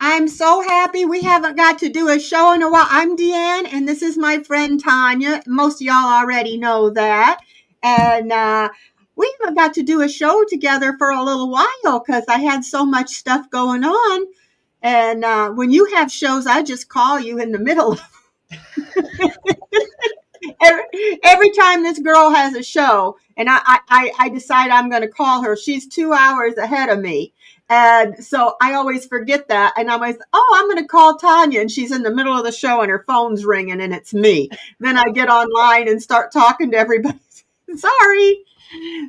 I'm so happy we haven't got to do a show in a while. I'm Deanne, and this is my friend Tanya. Most of y'all already know that. And we haven't got to do a show together for a little while because I had so much stuff going on. And when you have shows, I just call you in the middle. every time this girl has a show and I decide I'm going to call her, she's 2 hours ahead of me. And so I always forget that. And I'm always, oh, I'm going to call Tanya. And she's in the middle of the show and her phone's ringing and it's me. Then I get online and start talking to everybody. Sorry.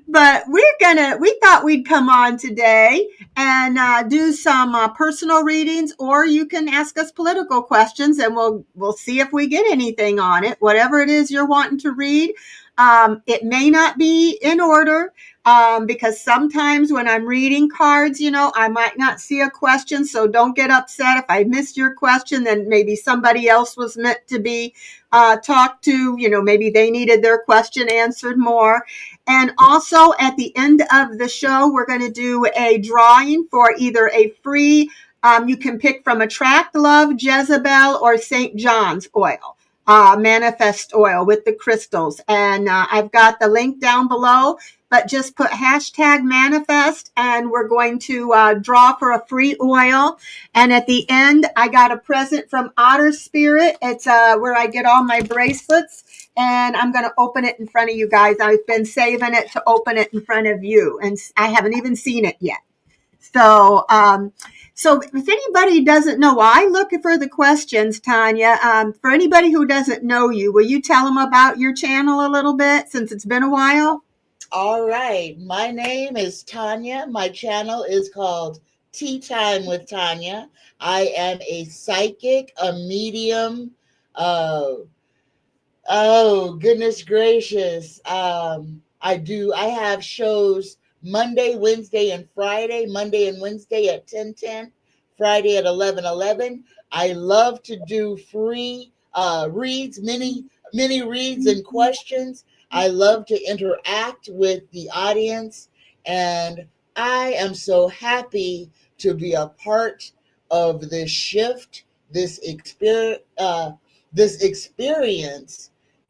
But we thought we'd come on today and do some personal readings, or you can ask us political questions and we'll see if we get anything on it, whatever it is you're wanting to read. It may not be in order because sometimes when I'm reading cards, I might not see a question. So don't get upset if I missed your question. Then maybe somebody else was meant to be talked to. Maybe they needed their question answered more. And also at the end of the show, we're going to do a drawing for either a free, you can pick from Attract Love, Jezebel, or St. John's oil. Manifest oil with the crystals. And I've got the link down below, but just put hashtag manifest and we're going to draw for a free oil. And at the end, I got a present from Otter Spirit. It's where I get all my bracelets. And I'm going to open it in front of you guys. I've been saving it to open it in front of you. And I haven't even seen it yet. So if anybody doesn't know, I look for the questions, Tanya. For anybody who doesn't know you, will you tell them about your channel a little bit since it's been a while? All right. My name is Tanya. My channel is called Tea Time with Tanya. I am a psychic, a medium. Oh, goodness gracious. I have shows Monday, Wednesday, and Friday. Monday and Wednesday at 10:10, Friday at 11:11. I love to do free reads, mini reads and questions. I love to interact with the audience, and I am so happy to be a part of this shift, this experience,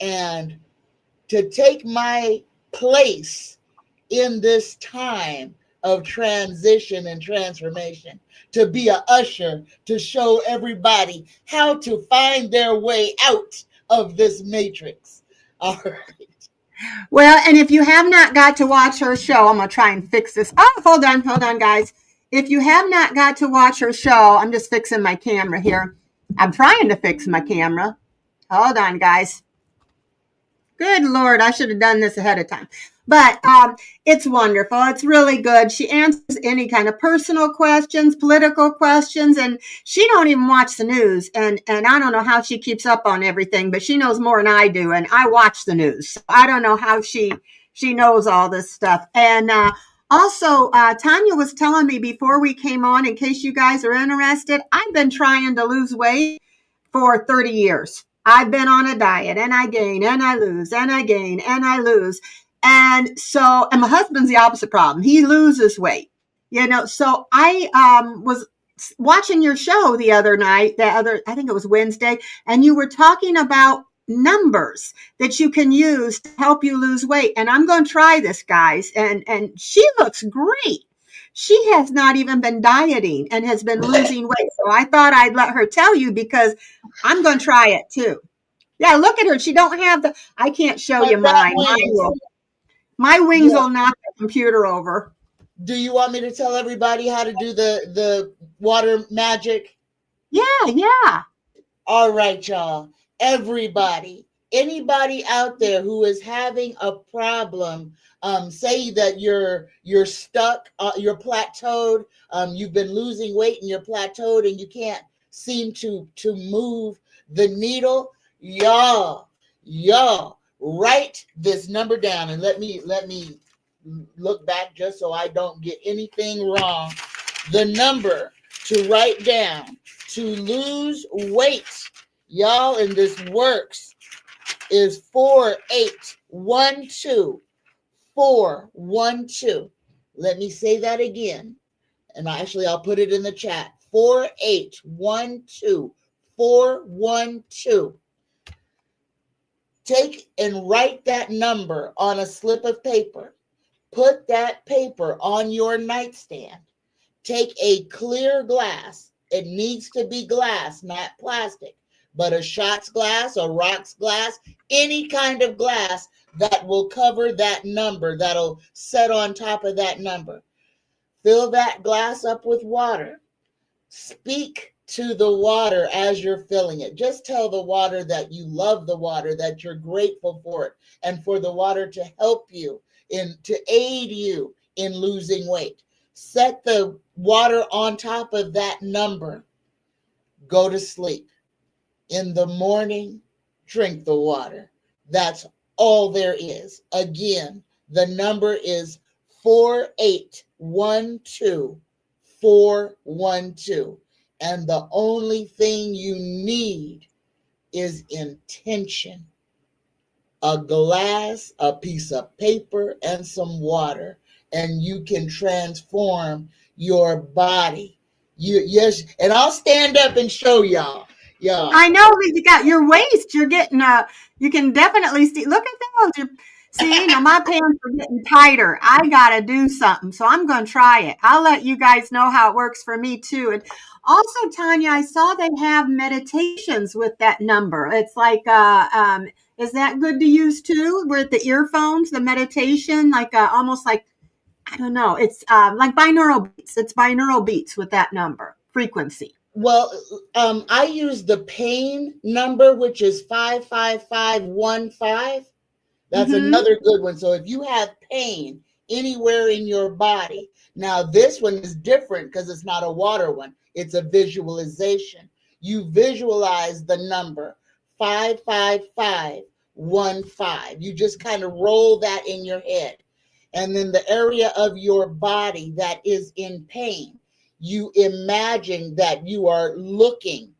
and to take my place in this time of transition and transformation, to be an usher, to show everybody how to find their way out of this matrix. All right. Well, and if you have not got to watch her show, I'm going to try and fix this. Oh, hold on, guys. If you have not got to watch her show, I'm just fixing my camera here. I'm trying to fix my camera. Hold on, guys. Good Lord, I should have done this ahead of time. But it's wonderful. It's really good. She answers any kind of personal questions, political questions, and she don't even watch the news. And I don't know how she keeps up on everything, but she knows more than I do. And I watch the news. So I don't know how she knows all this stuff. And also, Tanya was telling me before we came on, in case you guys are interested, I've been trying to lose weight for 30 years. I've been on a diet and I gain and I lose and I gain and I lose. And my husband's the opposite problem. He loses weight, so I was watching your show the other night, I think it was Wednesday, and you were talking about numbers that you can use to help you lose weight. And I'm going to try this, guys. And she looks great. She has not even been dieting and has been losing weight. So I thought I'd let her tell you because I'm going to try it too. Yeah, look at her. She don't have I can't show you mine. My wings will knock the computer over. Do you want me to tell everybody how to do the water magic? Yeah. All right, y'all. Everybody, anybody out there who is having a problem, say that you're stuck, you're plateaued, you've been losing weight and you're plateaued and you can't seem to move the needle, y'all write this number down, and let me look back just so I don't get anything wrong. The number to write down to lose weight, y'all, and this works, is 4812 412. Let me say that again, and I'll put it in the chat. 4812 412. Take and write that number on a slip of paper. Put that paper on your nightstand. Take a clear glass. It needs to be glass, not plastic, but a shot's glass, a rocks glass, any kind of glass that will cover that number, that'll set on top of that number. Fill that glass up with water. Speak to the water as you're filling it. Just tell the water that you love the water, that you're grateful for it, and for the water to help you, to aid you in losing weight. Set the water on top of that number. Go to sleep. In the morning, drink the water. That's all there is. Again, the number is 4812 412. And the only thing you need is intention. A glass, a piece of paper, and some water, and you can transform your body. Yes, and I'll stand up and show y'all. I know that you got your waist. You're getting you can definitely see. Look at those. See, now my pants are getting tighter. I gotta do something, so I'm gonna try it. I'll let you guys know how it works for me too. And also, Tanya, I saw they have meditations with that number. It's like is that good to use too? With the earphones, the meditation, like almost like, I don't know. It's like binaural beats. It's binaural beats with that number frequency. Well, I use the pain number, which is 55515. That's another good one. So if you have pain anywhere in your body, now this one is different because it's not a water one. It's a visualization. You visualize the number 55515. You just kind of roll that in your head. And then the area of your body that is in pain, you imagine that you are looking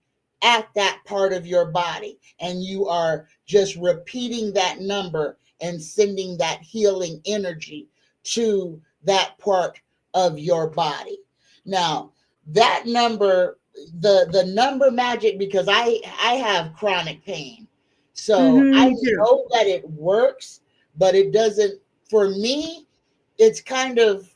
at that part of your body and you are just repeating that number and sending that healing energy to that part of your body. Now, that number, the number magic, because I have chronic pain. So I Me too. know that it works, but it doesn't, for me, it's kind of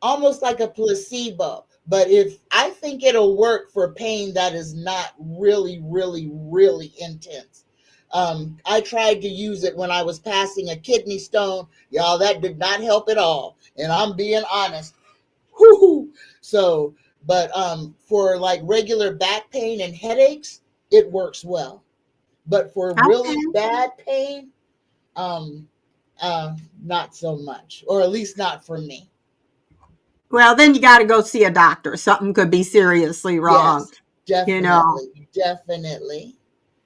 almost like a placebo. But if I think it'll work for pain that is not really, really, really intense. I tried to use it when I was passing a kidney stone. Y'all, that did not help at all. And I'm being honest. Whoo-hoo. So, but for like regular back pain and headaches, it works well. But for really Okay. bad pain, um, not so much, or at least not for me. Well, then you got to go see a doctor. Something could be seriously wrong, Yes, you know. definitely, definitely.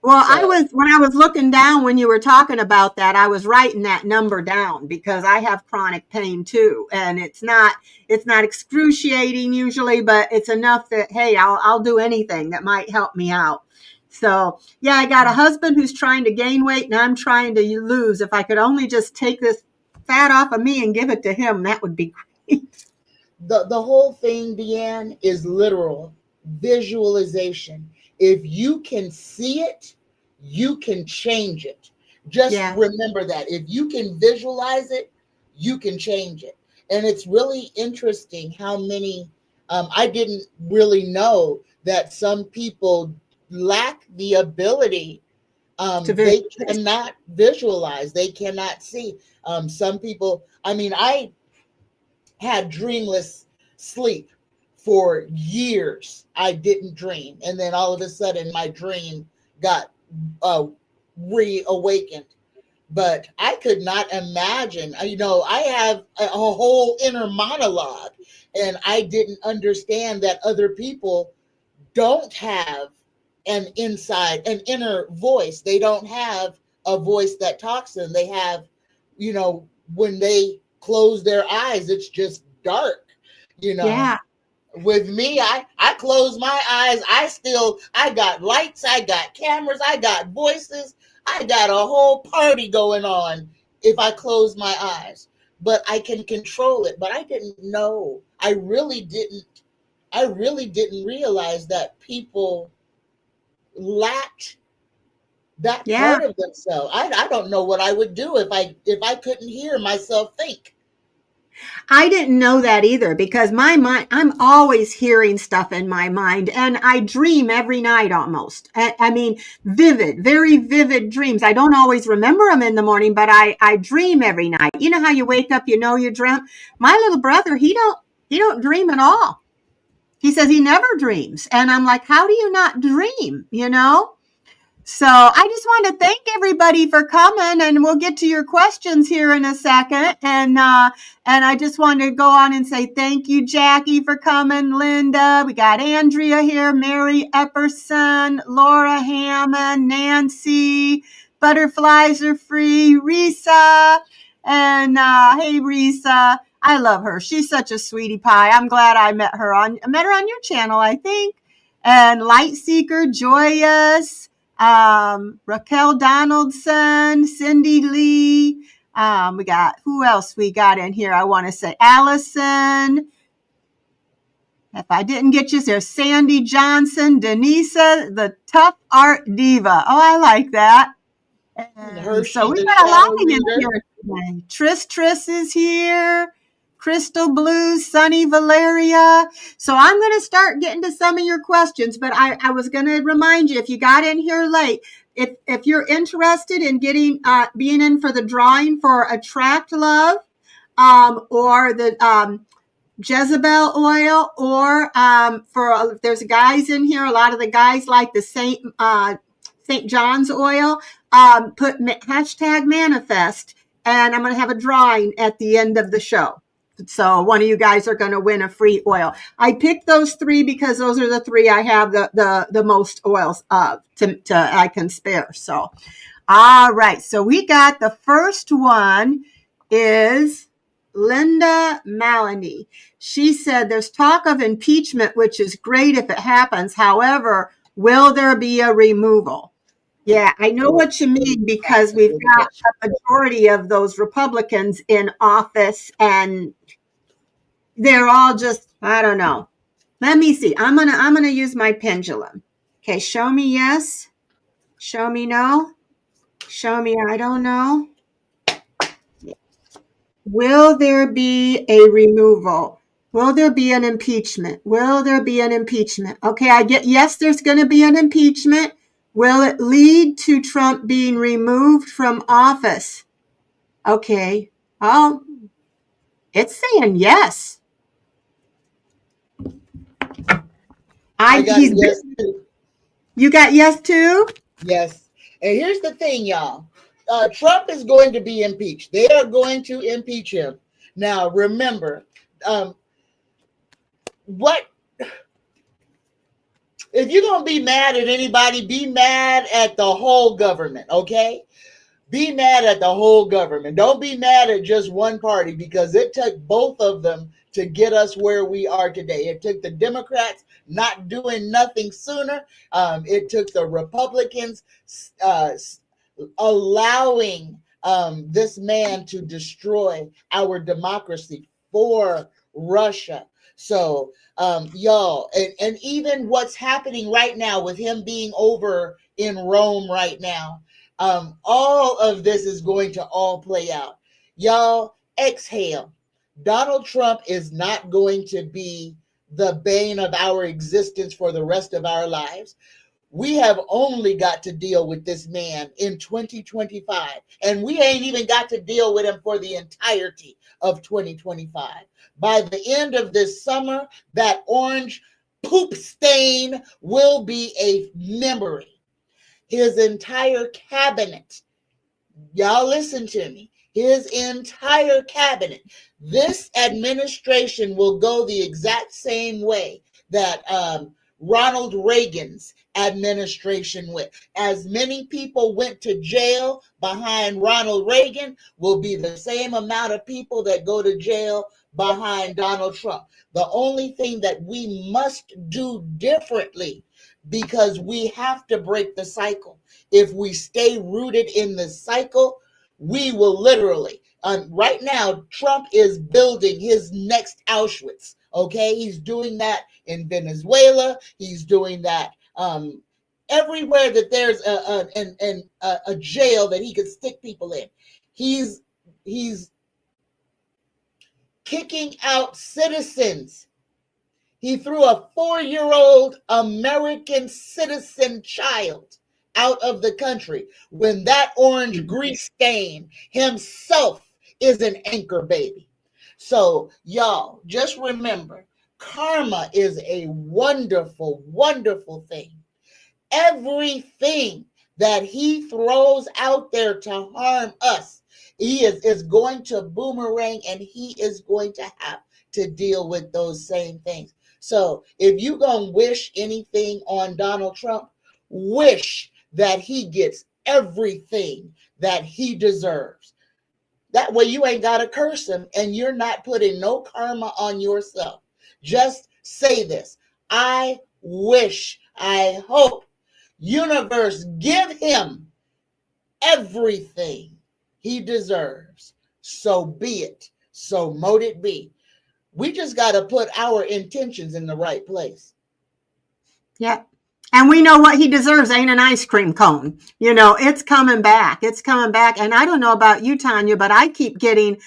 Well, So, when I was looking down when you were talking about that, I was writing that number down because I have chronic pain too, and it's not excruciating usually, but it's enough that hey, I'll do anything that might help me out. So, yeah, I got a husband who's trying to gain weight and I'm trying to lose. If I could only just take this fat off of me and give it to him, that would be great. the whole thing, Deanne, is literal visualization. If you can see it, you can change it. Just Yeah. remember that. If you can visualize it, you can change it. And it's really interesting how many, I didn't really know that some people lack the ability. To They visualize. cannot visualize, they cannot see. Some people, I mean, I had dreamless sleep for years. I didn't dream. And then all of a sudden, my dream got uh, reawakened. But I could not imagine, I have a whole inner monologue, and I didn't understand that other people don't have an inner voice. They don't have a voice that talks to them. They have, when they close their eyes, it's just dark, you know. Yeah. With me, I close my eyes. I got lights, I got cameras, I got voices, I got a whole party going on if I close my eyes. But I can control it. But I didn't know. I really didn't. I really didn't realize that people lacked that Yeah. part of themselves. I don't know what I would do if I couldn't hear myself think. I didn't know that either because my mind, I'm always hearing stuff in my mind and I dream every night almost. I mean, vivid, very vivid dreams. I don't always remember them in the morning, but I dream every night. You know how you wake up, you know you dreamt? My little brother, he don't dream at all. He says he never dreams. And I'm like, how do you not dream? You know? So I just want to thank everybody for coming, and we'll get to your questions here in a second. And I just want to go on and say thank you, Jackie, for coming. Linda, we got Andrea here, Mary Epperson, Laura Hammond, Nancy. Butterflies are free, Risa, and hey, Risa, I love her. She's such a sweetie pie. I'm glad I met her on your channel, I think. And Lightseeker, Joyous. Raquel Donaldson, Cindy Lee. We got, who else we got in here? I want to say Allison. If I didn't get you, there's Sandy Johnson, Denisa, the tough art diva. Oh, I like that. And Hershey, so we the got a lot shadow of you reader. here today. Triss is here. Crystal Blue, Sunny Valeria. So I'm going to start getting to some of your questions, but I was going to remind you, if you got in here late, if you're interested in getting being in for the drawing for Attract Love, or the Jezebel oil, or for there's guys in here. A lot of the guys like the St. John's oil. Put hashtag manifest, and I'm going to have a drawing at the end of the show. So one of you guys are going to win a free oil. I picked those three because those are the three I have the most oils of to I can spare. So, all right. So we got the first one is Linda Maloney. She said there's talk of impeachment, which is great if it happens. However, will there be a removal? Yeah, I know what you mean because we've got a majority of those Republicans in office and they're all just, I don't know. Let me see. I'm gonna use my pendulum. Okay, show me yes. Show me no. Show me I don't know. Will there be a removal? Will there be an impeachment? Will there be an impeachment? Okay, I get yes, there's going to be an impeachment. Will it lead to Trump being removed from office? Okay. Oh, it's saying yes. I got a yes too. You got yes too? Yes. And here's the thing, y'all. Trump is going to be impeached. They are going to impeach him. Now, remember, what if you're going to be mad at anybody, be mad at the whole government, okay? Be mad at the whole government. Don't be mad at just one party because it took both of them to get us where we are today. It took the Democrats not doing nothing sooner. It took the Republicans allowing this man to destroy our democracy for Russia. So, y'all, and even what's happening right now with him being over in Rome right now, all of this is going to all play out. Y'all, exhale. Donald Trump is not going to be the bane of our existence for the rest of our lives. We have only got to deal with this man in 2025, and we ain't even got to deal with him for the entirety of 2025. By the end of this summer, that orange poop stain will be a memory. His entire cabinet, y'all listen to me, his entire cabinet, this administration will go the exact same way that Ronald Reagan's administration went. As many people went to jail behind Ronald Reagan will be the same amount of people that go to jail behind Donald Trump. The only thing that we must do differently, because we have to break the cycle. If we stay rooted in the cycle, we will literally, right now, Trump is building his next Auschwitz. Okay, he's doing that in Venezuela. He's doing that everywhere that there's a jail that he could stick people in. He's kicking out citizens. He threw a 4-year-old American citizen child out of the country when that orange grease stain himself is an anchor baby. So, y'all, just remember, karma is a wonderful, wonderful thing. Everything that he throws out there to harm us, he is going to boomerang, and he is going to have to deal with those same things. So if you gonna wish anything on Donald Trump, wish that he gets everything that he deserves. That way you ain't got to curse him, and you're not putting no karma on yourself. Just say this: I wish, I hope, universe, give him everything he deserves. So be it. So mote it be. We just got to put our intentions in the right place. Yeah. And we know what he deserves ain't an ice cream cone. It's coming back. It's coming back. And I don't know about you, Tanya, but I keep getting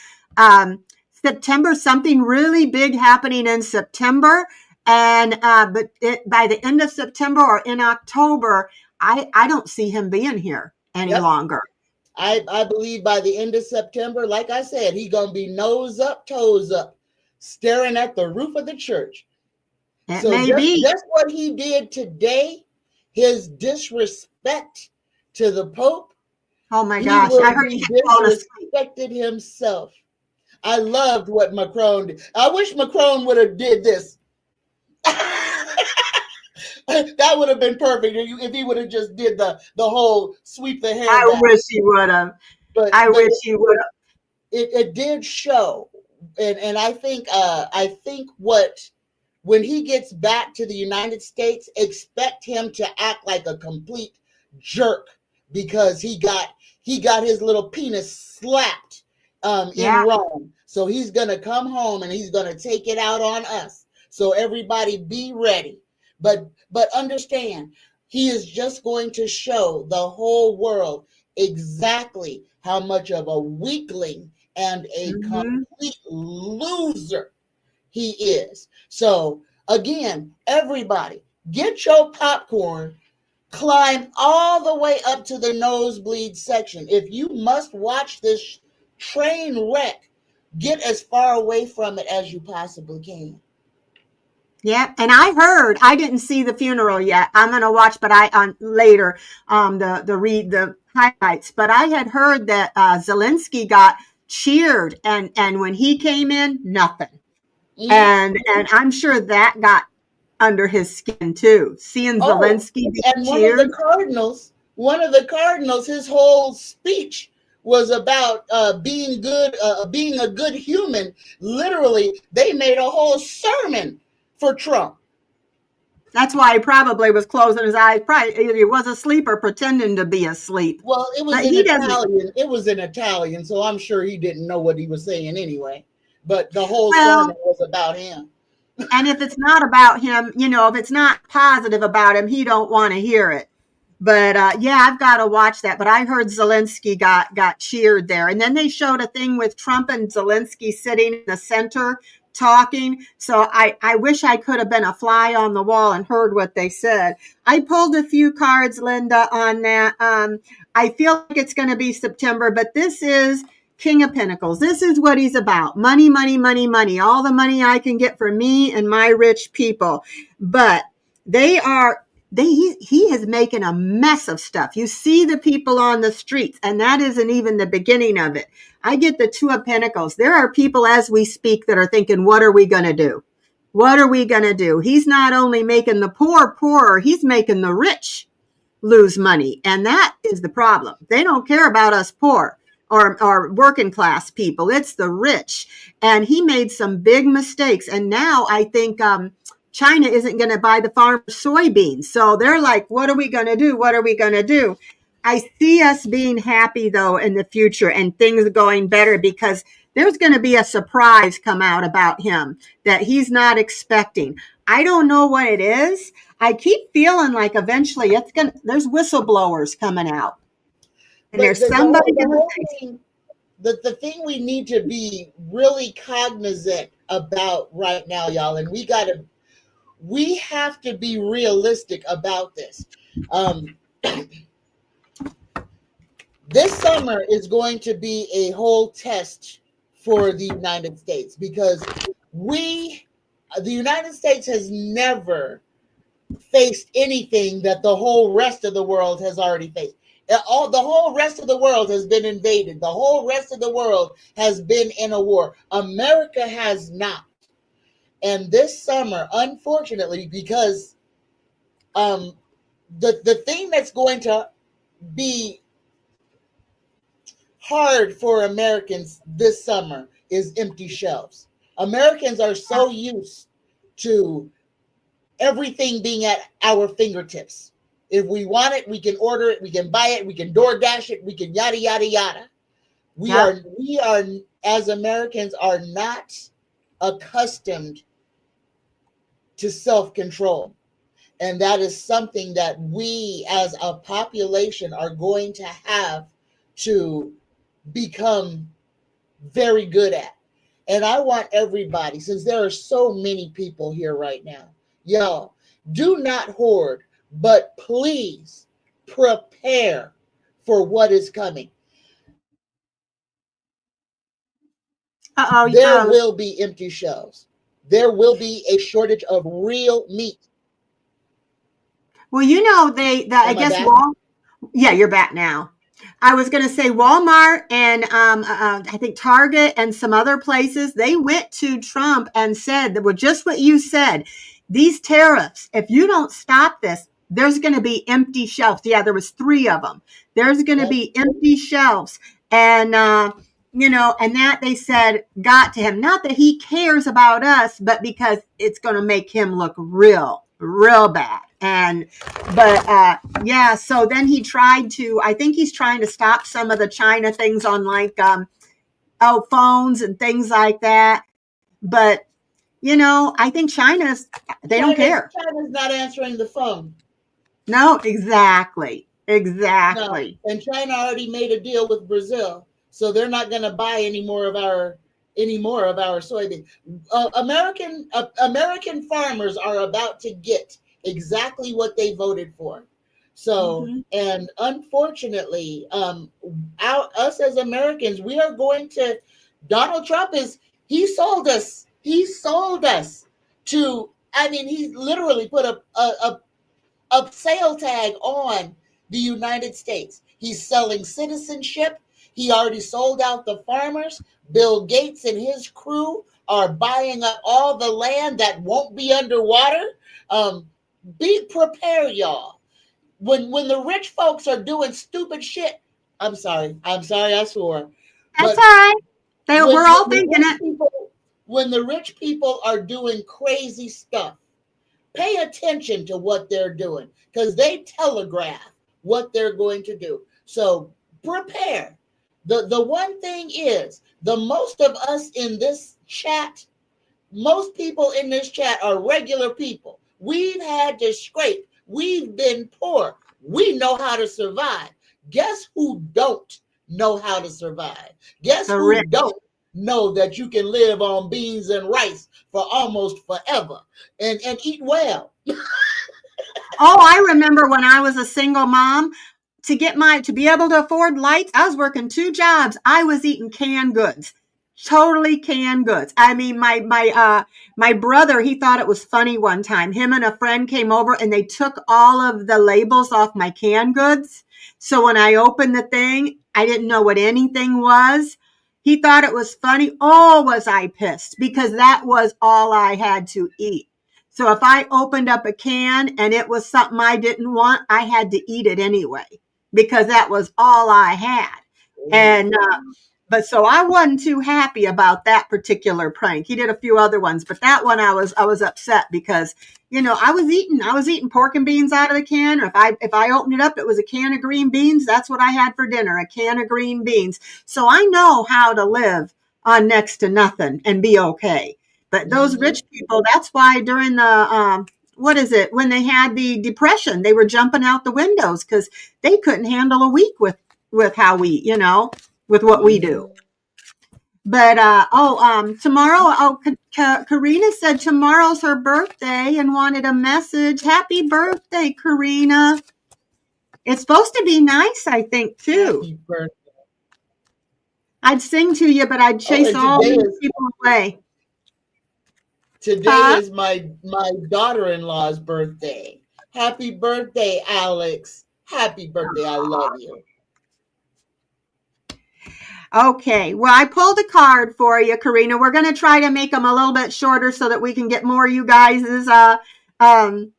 September, something really big happening in September. And by the end of September or in October, I don't see him being here any longer. I believe by the end of September, like I said, he's going to be nose up, toes up, staring at the roof of the church. So just what he did today, his disrespect to the Pope. Oh my gosh, I heard he disrespected himself. I loved what Macron did. I wish Macron would have did this. That would have been perfect if he would have just did the whole sweep the hair. I wish he would have. I wish he would have. It did show, and I think when he gets back to the United States, expect him to act like a complete jerk, because he got his little penis slapped in Rome. So he's gonna come home and he's gonna take it out on us. So everybody be ready. But understand, he is just going to show the whole world exactly how much of a weakling and a complete loser he is. So again, everybody, get your popcorn, climb all the way up to the nosebleed section. If you must watch this train wreck, get as far away from it as you possibly can. Yeah, and I didn't see the funeral yet. I'm going to watch, but later the highlights. But I had heard that Zelensky got cheered, and when he came in, nothing. And I'm sure that got under his skin too. Seeing Zelensky be cheered. One of the cardinals, his whole speech was about being good, being a good human. Literally, they made a whole sermon for Trump. That's why he probably was closing his eyes. Probably he was asleep or pretending to be asleep. Well, it was in Italian. It was in Italian, so I'm sure he didn't know what he was saying anyway. But the whole sermon was about him. And if it's not about him, if it's not positive about him, he don't want to hear it. But I've got to watch that. But I heard Zelensky got cheered there. And then they showed a thing with Trump and Zelensky sitting in the center talking. So I wish I could have been a fly on the wall and heard what they said. I pulled a few cards, Linda, on that. I feel like it's going to be September, but this is King of Pentacles. This is what he's about. Money, money, money, money. All the money I can get for me and my rich people. But he is making a mess of stuff. You see the people on the streets, and that isn't even the beginning of it. I get the Two of Pentacles. There are people as we speak that are thinking, what are we going to do? What are we going to do? He's not only making the poor poorer, he's making the rich lose money. And that is the problem. They don't care about us poor or working class people. It's the rich. And he made some big mistakes. And now I think China isn't going to buy the farm soybeans. So they're like, what are we going to do? What are we going to do? I see us being happy, though, in the future and things going better, because there's going to be a surprise come out about him that he's not expecting. I don't know what it is. I keep feeling like eventually there's whistleblowers coming out. And But there's somebody the going to whole say, thing, the thing we need to be really cognizant about right now, y'all, and we have to be realistic about this. Um, this summer is going to be a whole test for the United States because the United States has never faced anything that the whole rest of the world has already faced. The whole rest of the world has been invaded. The whole rest of the world has been in a war. America has not. And this summer, unfortunately, because the thing that's going to be hard for Americans this summer is empty shelves. Americans are so used to everything being at our fingertips. If we want it, we can order it, we can buy it, we can DoorDash it, we can yada yada yada. yeah, We are as Americans are not accustomed to self-control. And that is something that we as a population are going to have to become very good at. And I want everybody, since there are so many people here right now, y'all, do not hoard, but please prepare for what is coming. uh-oh, you There froze. will be empty shelves. There will be a shortage of real meat. Well, you know, I Am I guess, back? yeah, you're back now. I was going to say Walmart and I think Target and some other places, they went to Trump and said that, well, just what you said, these tariffs, if you don't stop this, there's going to be empty shelves. Yeah, there was 3 of them. There's going to Yep. be empty shelves. And, and that they said got to him. Not that he cares about us, but because it's going to make him look real, real bad. Yeah, so then I think he's trying to stop some of the China things on like phones and things like that. But I think they don't care. China's not answering the phone. No, exactly. No, Exactly. and China already made a deal with Brazil, so they're not going to buy any more of our soybeans. American farmers are about to get exactly what they voted for. So, Mm-hmm. and unfortunately, us as Americans, we are going to. Donald Trump he sold us. He sold us to. I mean, he literally put a sale tag on the United States. He's selling citizenship. He already sold out the farmers. Bill Gates and his crew are buying up all the land that won't be underwater. Be prepared, y'all. When the rich folks are doing stupid shit, I'm sorry, I swore. That's all But right. when We're when all the thinking rich it. people when the rich people are doing crazy stuff, pay attention to what they're doing because they telegraph what they're going to do. So prepare. The one thing is, the most of us in this chat, most people in this chat are regular people. We've had to scrape. We've been poor. We know how to survive. Guess who don't know how to survive? Guess The who rich. don't know that you can live on beans and rice for almost forever and eat well? Oh, I remember when I was a single mom, to be able to afford lights, I was working 2 jobs. I was eating canned goods. Totally canned goods. I mean, my brother, he thought it was funny one time. Him and a friend came over and they took all of the labels off my canned goods. So when I opened the thing, I didn't know what anything was. He thought it was funny. Oh, was I pissed because that was all I had to eat. So if I opened up a can and it was something I didn't want, I had to eat it anyway because that was all I had. And but so I wasn't too happy about that particular prank. He did a few other ones, but that one I was upset because I was eating pork and beans out of the can. Or if I opened it up, it was a can of green beans. That's what I had for dinner, a can of green beans. So I know how to live on next to nothing and be okay. But those Mm-hmm. rich people, that's why during the what is it, when they had the depression, they were jumping out the windows because they couldn't handle a week with how we, with what we Mm-hmm. do. But tomorrow, Karina said tomorrow's her birthday and wanted a message. Happy birthday, Karina. It's supposed to be nice, I think, too. Happy birthday. I'd sing to you, but I'd Oh, chase and all these people away. today Huh? is my daughter-in-law's birthday. Happy birthday, Alex. Happy birthday. I love you. Okay. Well, I pulled a card for you, Karina. We're going to try to make them a little bit shorter so that we can get more of you guys' um,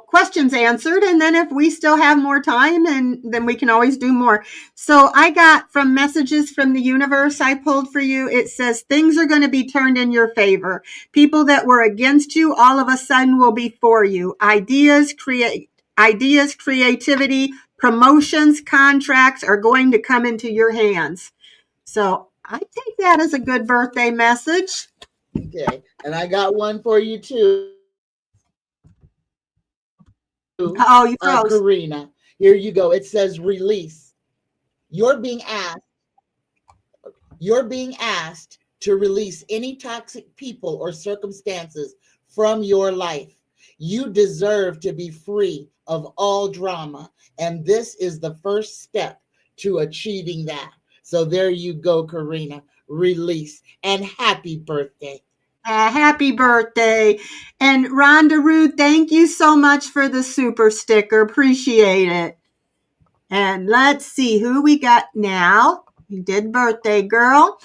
questions answered. And then if we still have more time, and then we can always do more. So I got from messages from the universe I pulled for you. It says things are going to be turned in your favor. People that were against you all of a sudden will be for you. Ideas, creativity, promotions, contracts are going to come into your hands. So I take that as a good birthday message. Okay. And I got one for you too, Oh, you froze. Karina. Here you go. It says release. You're being asked, you're being asked to release any toxic people or circumstances from your life. You deserve to be free of all drama. And this is the first step to achieving that. So there you go, Karina. Release and happy birthday. Happy birthday. And Rhonda Ruth, thank you so much for the super sticker. Appreciate it. And let's see who we got now. You did birthday girl.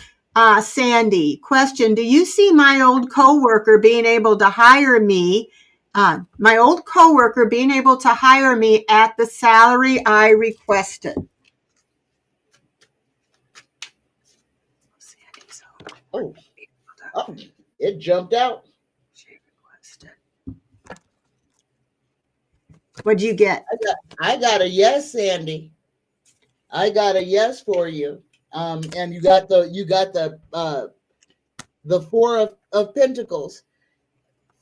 Sandy, question. Do you see my old coworker being able to hire me? My old coworker being able to hire me at the salary I requested. Oh, oh, it jumped out. What'd you get? I got a yes, Sandy. I got a yes for you. And you got the four of Pentacles: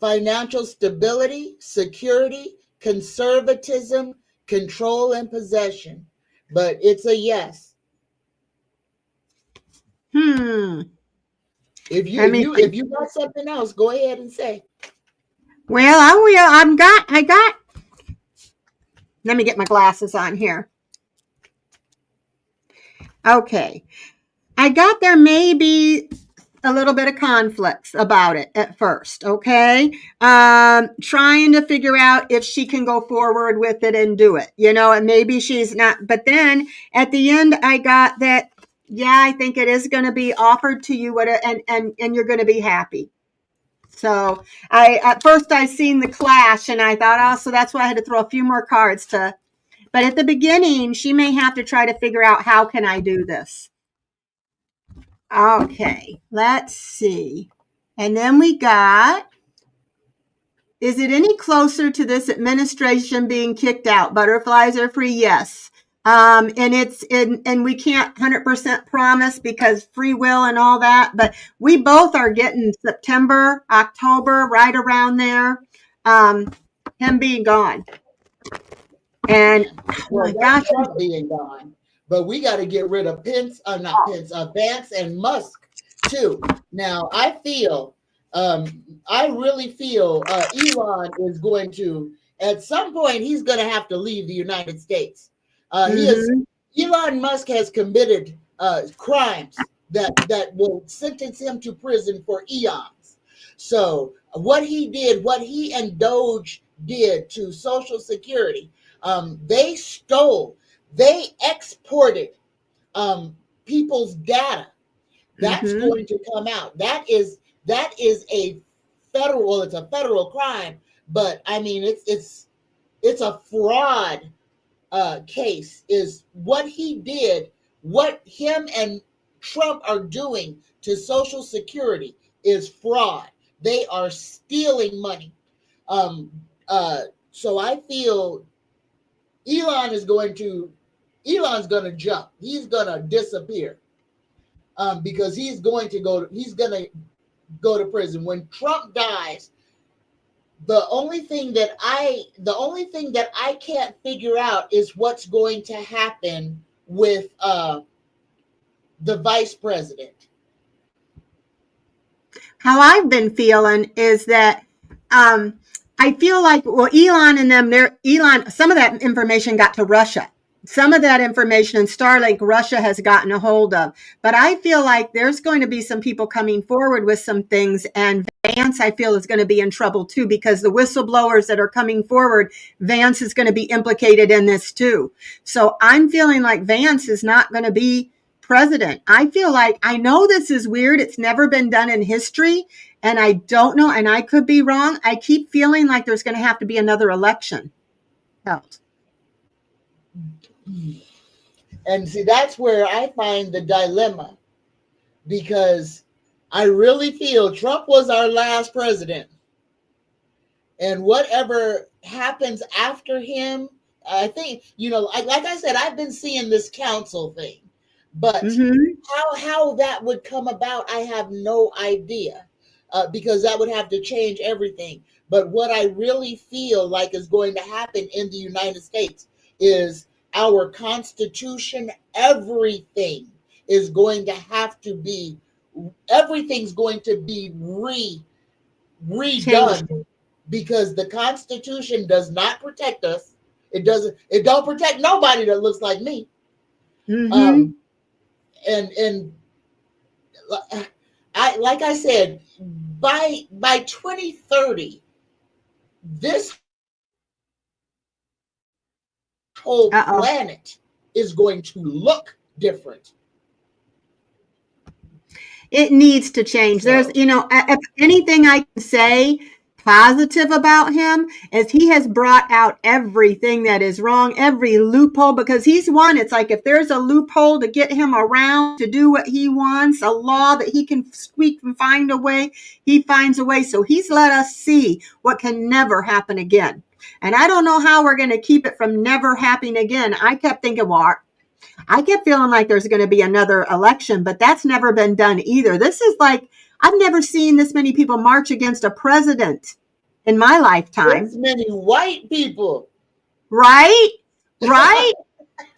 financial stability, security, conservatism, control, and possession. But it's a yes. If you Let if me you see. if you got something else, go ahead and say. Well, I will. I got. Let me get my glasses on here. Okay. I got there may be a little bit of conflicts about it at first, okay? Trying to figure out if she can go forward with it and do it, and maybe she's not. But then at the end, I got that, yeah, I think it is going to be offered to you, and you're going to be happy. So at first I seen the clash and I thought, oh, so that's why I had to throw a few more cards but at the beginning, she may have to try to figure out how can I do this. Okay, let's see. And then we got, is it any closer to this administration being kicked out? Butterflies are free, yes. And we can't 100% promise because free will and all that, but we both are getting September, October, right around there. Him being gone. And oh Well, my that's gosh, Trump being gone. But we got to get rid of not Pence, Vance and Musk too. Now, I really feel Elon is going to, at some point, he's going to have to leave the United States. Elon Musk has committed crimes that will sentence him to prison for eons. So what he and Doge did to Social Security, they exported people's data. That's going to come out. That is a it's a federal crime, but I mean it's a fraud case. Is what he did, what him and Trump are doing to Social Security is fraud. They are stealing money. Um, so I feel Elon's going to jump. He's going to disappear. because he's going to go to prison. When Trump dies, the only thing that I can't figure out is what's going to happen with the vice president. How I've been feeling is that I feel like, well, Elon and them, some of that information got to Russia. Some of that information in Starlink, Russia has gotten a hold of. But I feel like there's going to be some people coming forward with some things. And Vance, I feel, is going to be in trouble too, because the whistleblowers that are coming forward, Vance is going to be implicated in this too. So I'm feeling like Vance is not going to be president. I feel like, I know this is weird. It's never been done in history. And I don't know, and I could be wrong. I keep feeling like there's going to have to be another election held. And see, that's where I find the dilemma, because I really feel Trump was our last president. And whatever happens after him, I think, like I said, I've been seeing this council thing, but how that would come about, I have no idea, because that would have to change everything. But what I really feel like is going to happen in the United States is our Constitution, everything is going to have to be, everything's going to be redone, because the Constitution does not protect us. It don't protect nobody that looks like me. And like I said, by 2030, this whole planet is going to look different. It needs to change. So, there's, if anything I can say positive about him is he has brought out everything that is wrong, every loophole, because he's one. It's like, if there's a loophole to get him around to do what he wants, a law that he can squeak and find a way, he finds a way. So he's let us see what can never happen again. And I don't know how we're going to keep it from never happening again. I kept thinking, well, I kept feeling like there's going to be another election, but that's never been done either. This is like, I've never seen this many people march against a president in my lifetime. This many white people. Right? Right?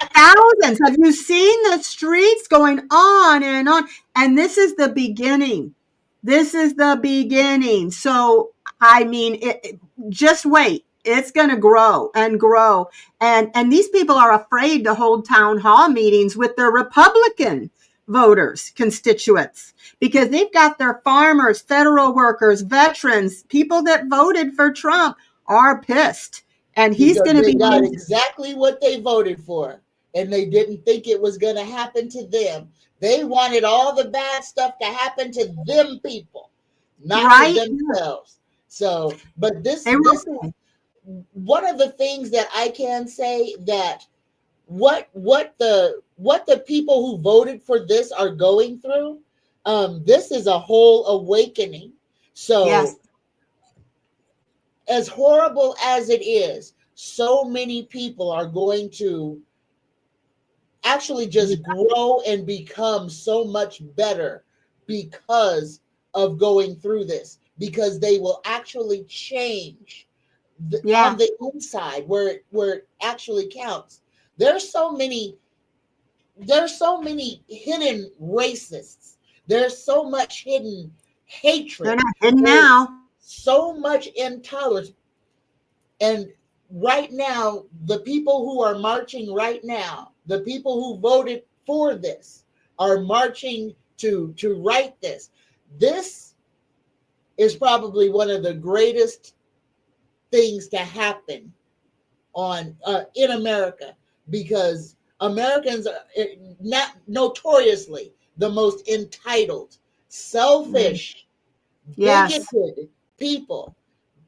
Thousands. Have you seen the streets going on and on? And this is the beginning. This is the beginning. So, I mean, just wait. It's going to grow and grow. And these people are afraid to hold town hall meetings with their Republican voters, constituents, because they've got their farmers, federal workers, veterans, people that voted for Trump are pissed. And he's going to be got exactly what they voted for. And they didn't think it was going to happen to them. They wanted all the bad stuff to happen to them people, not to themselves. So, but this is one of the things that I can say, that what the people who voted for this are going through, this is a whole awakening. So as horrible as it is, so many people are going to actually just grow and become so much better because of going through this, because they will actually change on the inside where it actually counts. There's so many hidden racists. There's so much hidden hatred. They're not hidden now. So much intolerance. And right now, the people who are marching right now, the people who voted for this, are marching to right this. This is probably one of the greatest things to happen in America, because Americans are not notoriously the most entitled, selfish, bigoted people.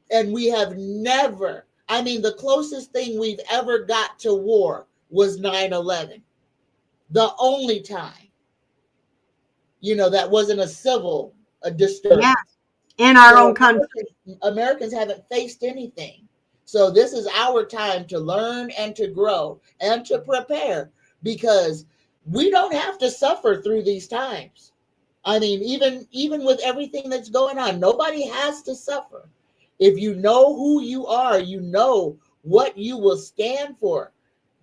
And we have never, I mean, the closest thing we've ever got to war was 9/11. The only time, that wasn't a civil disturbance. Yeah. In our own country. Americans haven't faced anything. So this is our time to learn and to grow and to prepare, because we don't have to suffer through these times. I mean, even with everything that's going on, nobody has to suffer. If you know who you are, you know what you will stand for.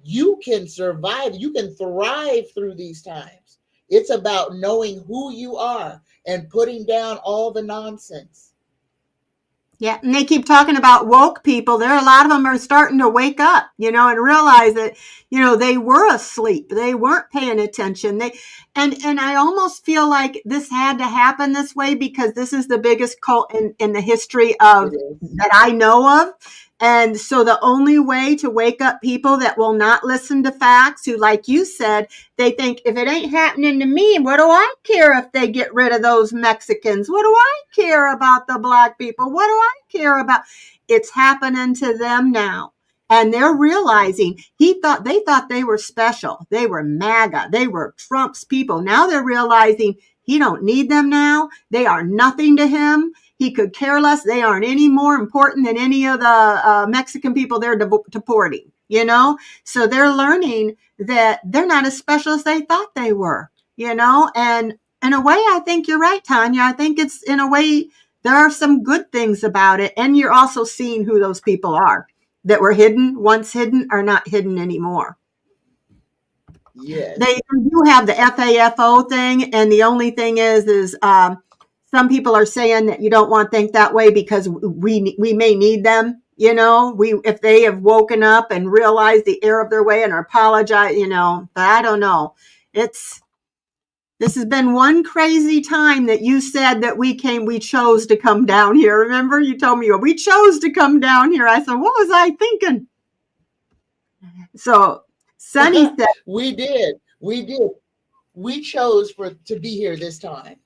You can survive, you can thrive through these times. It's about knowing who you are and putting down all the nonsense. Yeah, and they keep talking about woke people. There are a lot of them are starting to wake up, and realize that, they were asleep. They weren't paying attention. And I almost feel like this had to happen this way because this is the biggest cult in the history It of is. that I know of. And so the only way to wake up people that will not listen to facts, who, like you said, they think if it ain't happening to me, what do I care if they get rid of those Mexicans? What do I care about the black people? What do I care about? It's happening to them now. And they're realizing they thought they were special. They were MAGA. They were Trump's people. Now they're realizing he don't need them now. They are nothing to him. He could care less. They aren't any more important than any of the Mexican people they're deporting, So they're learning that they're not as special as they thought they were, And in a way, I think you're right, Tanya. I think it's, in a way, there are some good things about it. And you're also seeing who those people are that were once hidden, are not hidden anymore. Yes. They do have the FAFO thing. And the only thing is some people are saying that you don't want to think that way because we may need them. If they have woken up and realized the error of their way and are apologize, but I don't know. This has been one crazy time that you said that we chose to come down here. Remember, you told me we chose to come down here. I said, what was I thinking? So Sunny said, We did. We did. We chose to be here this time.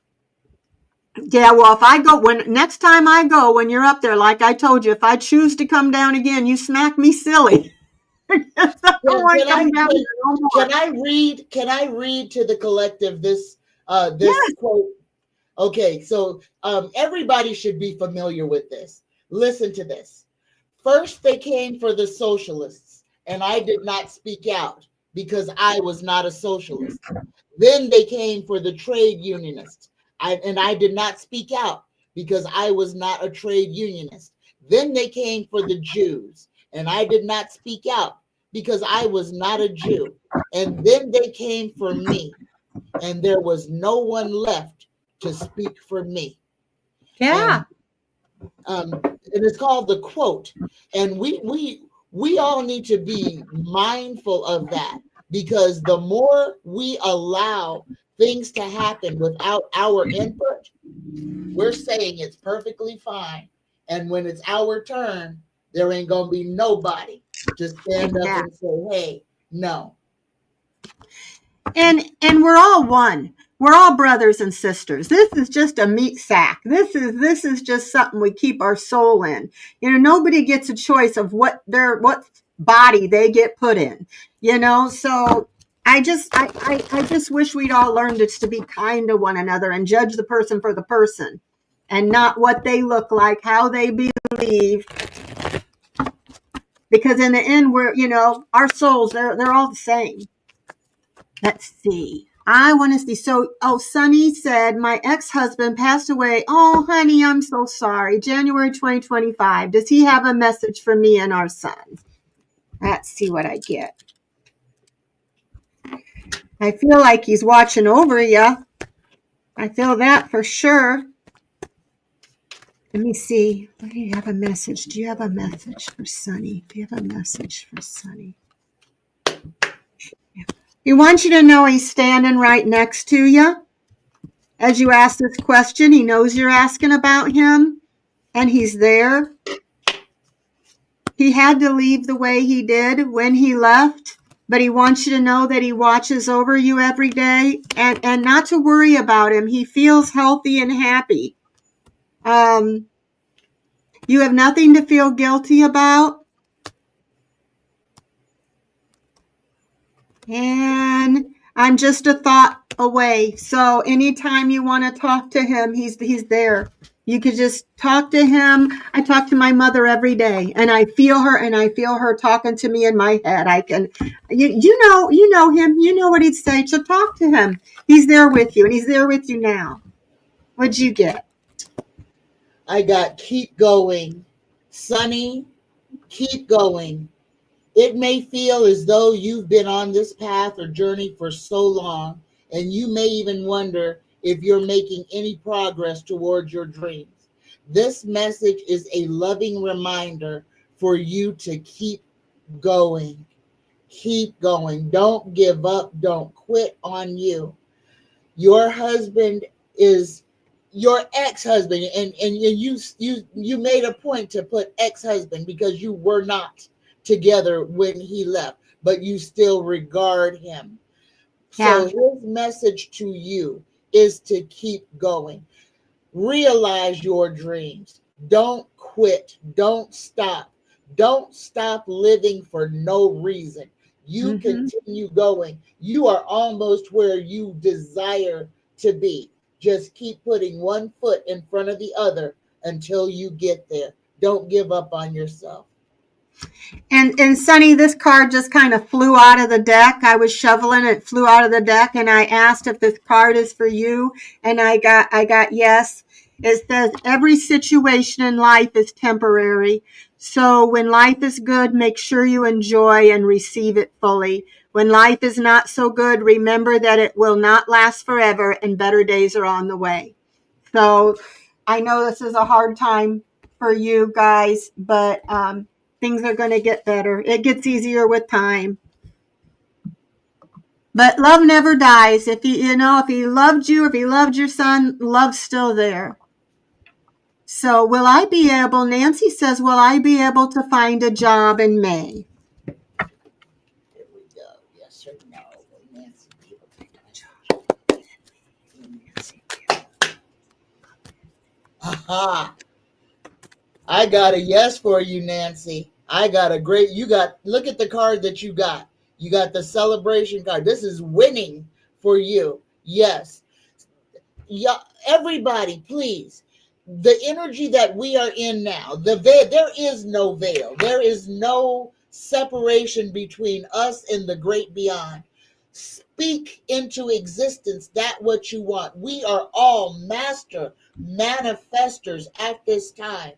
yeah, well, if I go next time I go, when you're up there, like I told you, if I choose to come down again, you smack me silly. Can I read to the collective this Yes. quote? Okay, so everybody should be familiar with this. Listen to this. First, they came for the socialists, and I did not speak out because I was not a socialist. Then they came for the trade unionists, and I did not speak out because I was not a trade unionist. Then they came for the Jews, and I did not speak out because I was not a Jew. And then they came for me, and there was no one left to speak for me. Yeah. And it's called the quote. And we all need to be mindful of that, because the more we allow things to happen without our input, we're saying it's perfectly fine. And when it's our turn, there ain't gonna be nobody to stand up and say, hey, no. And we're all one. We're all brothers and sisters. This is just a meat sack. This is just something we keep our soul in. Nobody gets a choice of what body they get put in. So I just wish we'd all learned to be kind to one another and judge the person for the person and not what they look like, how they believe. Because in the end, we're, our souls, they're all the same. Let's see. I want to see. So, Sunny said, my ex-husband passed away. Oh, honey, I'm so sorry. January 2025. Does he have a message for me and our son? Let's see what I get. I feel like he's watching over you. I feel that for sure. Let me see. Do you have a message? Do you have a message for Sunny? Do you have a message for Sunny? He wants you to know he's standing right next to you. As you ask this question, he knows you're asking about him, and he's there. He had to leave the way he did when he left, but he wants you to know that he watches over you every day, and not to worry about him. He feels healthy and happy. You have nothing to feel guilty about. And I'm just a thought away. So anytime you want to talk to him, he's there. You could just talk to him. I talk to my mother every day, and I feel her, and I feel her talking to me in my head. I can, you know him. You know what he'd say. So talk to him. He's there with you, and he's there with you now. What'd you get? I got keep going. Sonny, keep going. It may feel as though you've been on this path or journey for so long, and you may even wonder if you're making any progress towards your dreams. This message is a loving reminder for you to keep going. Keep going. Don't give up. Don't quit on you. Your husband is your ex-husband, and you made a point to put ex-husband because you were not together when he left, but you still regard him. Yeah. So his message to you is to keep going. Realize your dreams. Don't quit. Don't stop. Don't stop living for no reason. You Mm-hmm. continue going. You are almost where you desire to be. Just keep putting one foot in front of the other until you get there. Don't give up on yourself. And Sonny, this card just kind of flew out of the deck. I was shoveling, it flew out of the deck, and I asked if this card is for you, and I got yes. It says every situation in life is temporary. So when life is good, make sure you enjoy and receive it fully. When life is not so good, remember that it will not last forever and better days are on the way. So I know this is a hard time for you guys, but things are going to get better. It gets easier with time. But love never dies. If if he loved you, if he loved your son, love's still there. So Nancy says, will I be able to find a job in May? Here we go. Yes or no? Nancy. Aha. I got a yes for you, Nancy. I got a great, look at the card that you got. You got the celebration card. This is winning for you. Yes. Yeah, everybody, please. The energy that we are in now, there is no veil. There is no separation between us and the great beyond. Speak into existence that what you want. We are all master manifestors at this time.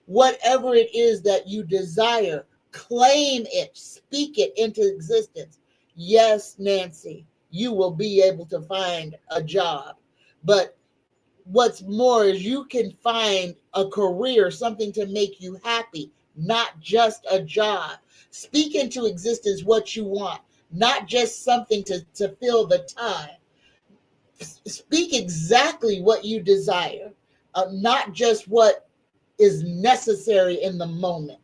Whatever it is that you desire, claim it, speak it into existence. Yes, Nancy, you will be able to find a job. But what's more is you can find a career, something to make you happy, not just a job. Speak into existence what you want, not just something to fill the time. Speak exactly what you desire, not just what is necessary in the moment.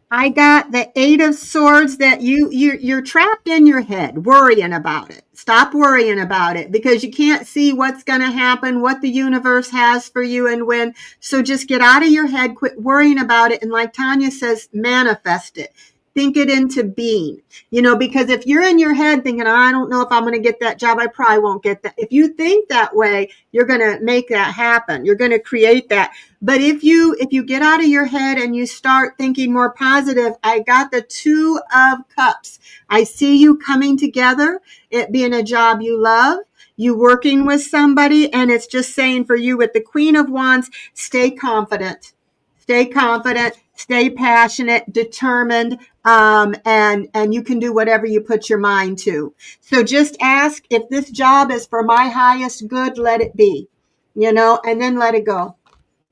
I got the Eight of Swords that you're trapped in your head worrying about it. Stop worrying about it because you can't see what's going to happen, what the universe has for you and when. So just get out of your head, quit worrying about it. And like Tanya says, manifest it. Think it into being, because if you're in your head thinking, I don't know if I'm going to get that job, I probably won't get that. If you think that way, you're going to make that happen. You're going to create that. But if you get out of your head and you start thinking more positive, I got the Two of Cups. I see you coming together, it being a job you love, you working with somebody, and it's just saying for you with the Queen of Wands, stay confident. Stay confident, stay passionate, determined, and you can do whatever you put your mind to. So just ask, if this job is for my highest good, let it be, and then let it go.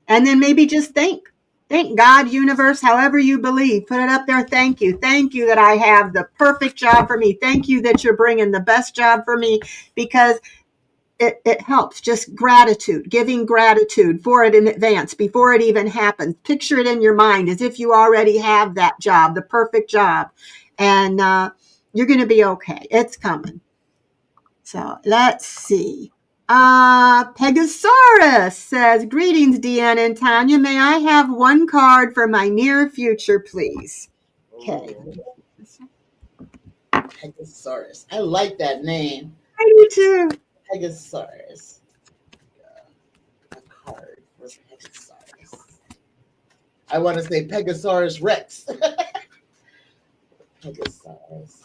And then maybe just thank God, universe, however you believe. Put it up there. Thank you. Thank you that I have the perfect job for me. Thank you that you're bringing the best job for me, because it helps. Just gratitude, giving gratitude for it in advance before it even happens. Picture it in your mind as if you already have that job, the perfect job. And you're going to be okay. It's coming. So let's see. Pegasaurus says, greetings, Deanna and Tanya. May I have one card for my near future, please? Okay. Pegasaurus. I like that name. I do too. Pegasaurus. I want to say Pegasaurus Rex. Pegasaurus.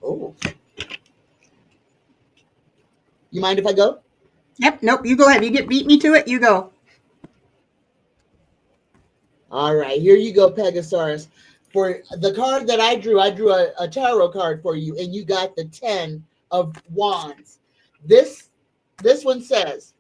Oh. You mind if I go? Yep. Nope. You go ahead. You beat me to it. You go. All right. Here you go, Pegasaurus. For the card that I drew a tarot card for you, and you got the 10 of Wands. This one says,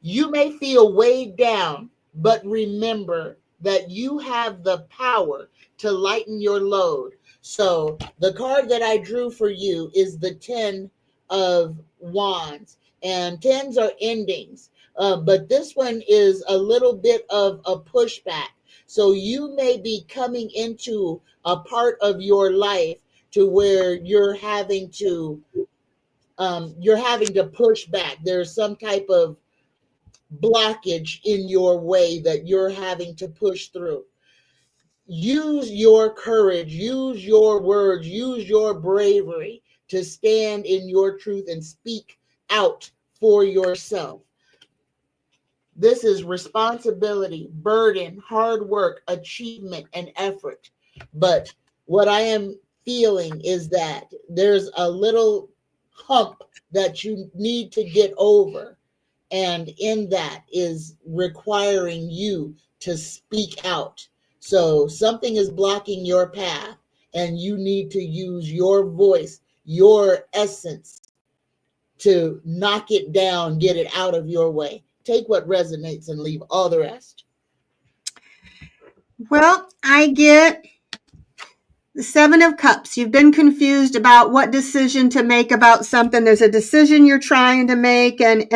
you may feel weighed down, but remember that you have the power to lighten your load. So the card that I drew for you is the 10 of Wands, and 10s are endings. But this one is a little bit of a pushback. So you may be coming into a part of your life to where you're having to push back. There's some type of blockage in your way that you're having to push through. Use your courage, use your words, use your bravery to stand in your truth and speak out for yourself. This is responsibility, burden, hard work, achievement, and effort. But what I am feeling is that there's a little hump that you need to get over. And in that is requiring you to speak out. So something is blocking your path, and you need to use your voice, your essence, to knock it down, get it out of your way. Take what resonates and leave all the rest. Well, I get the 7 of Cups. You've been confused about what decision to make about something. There's a decision you're trying to make, and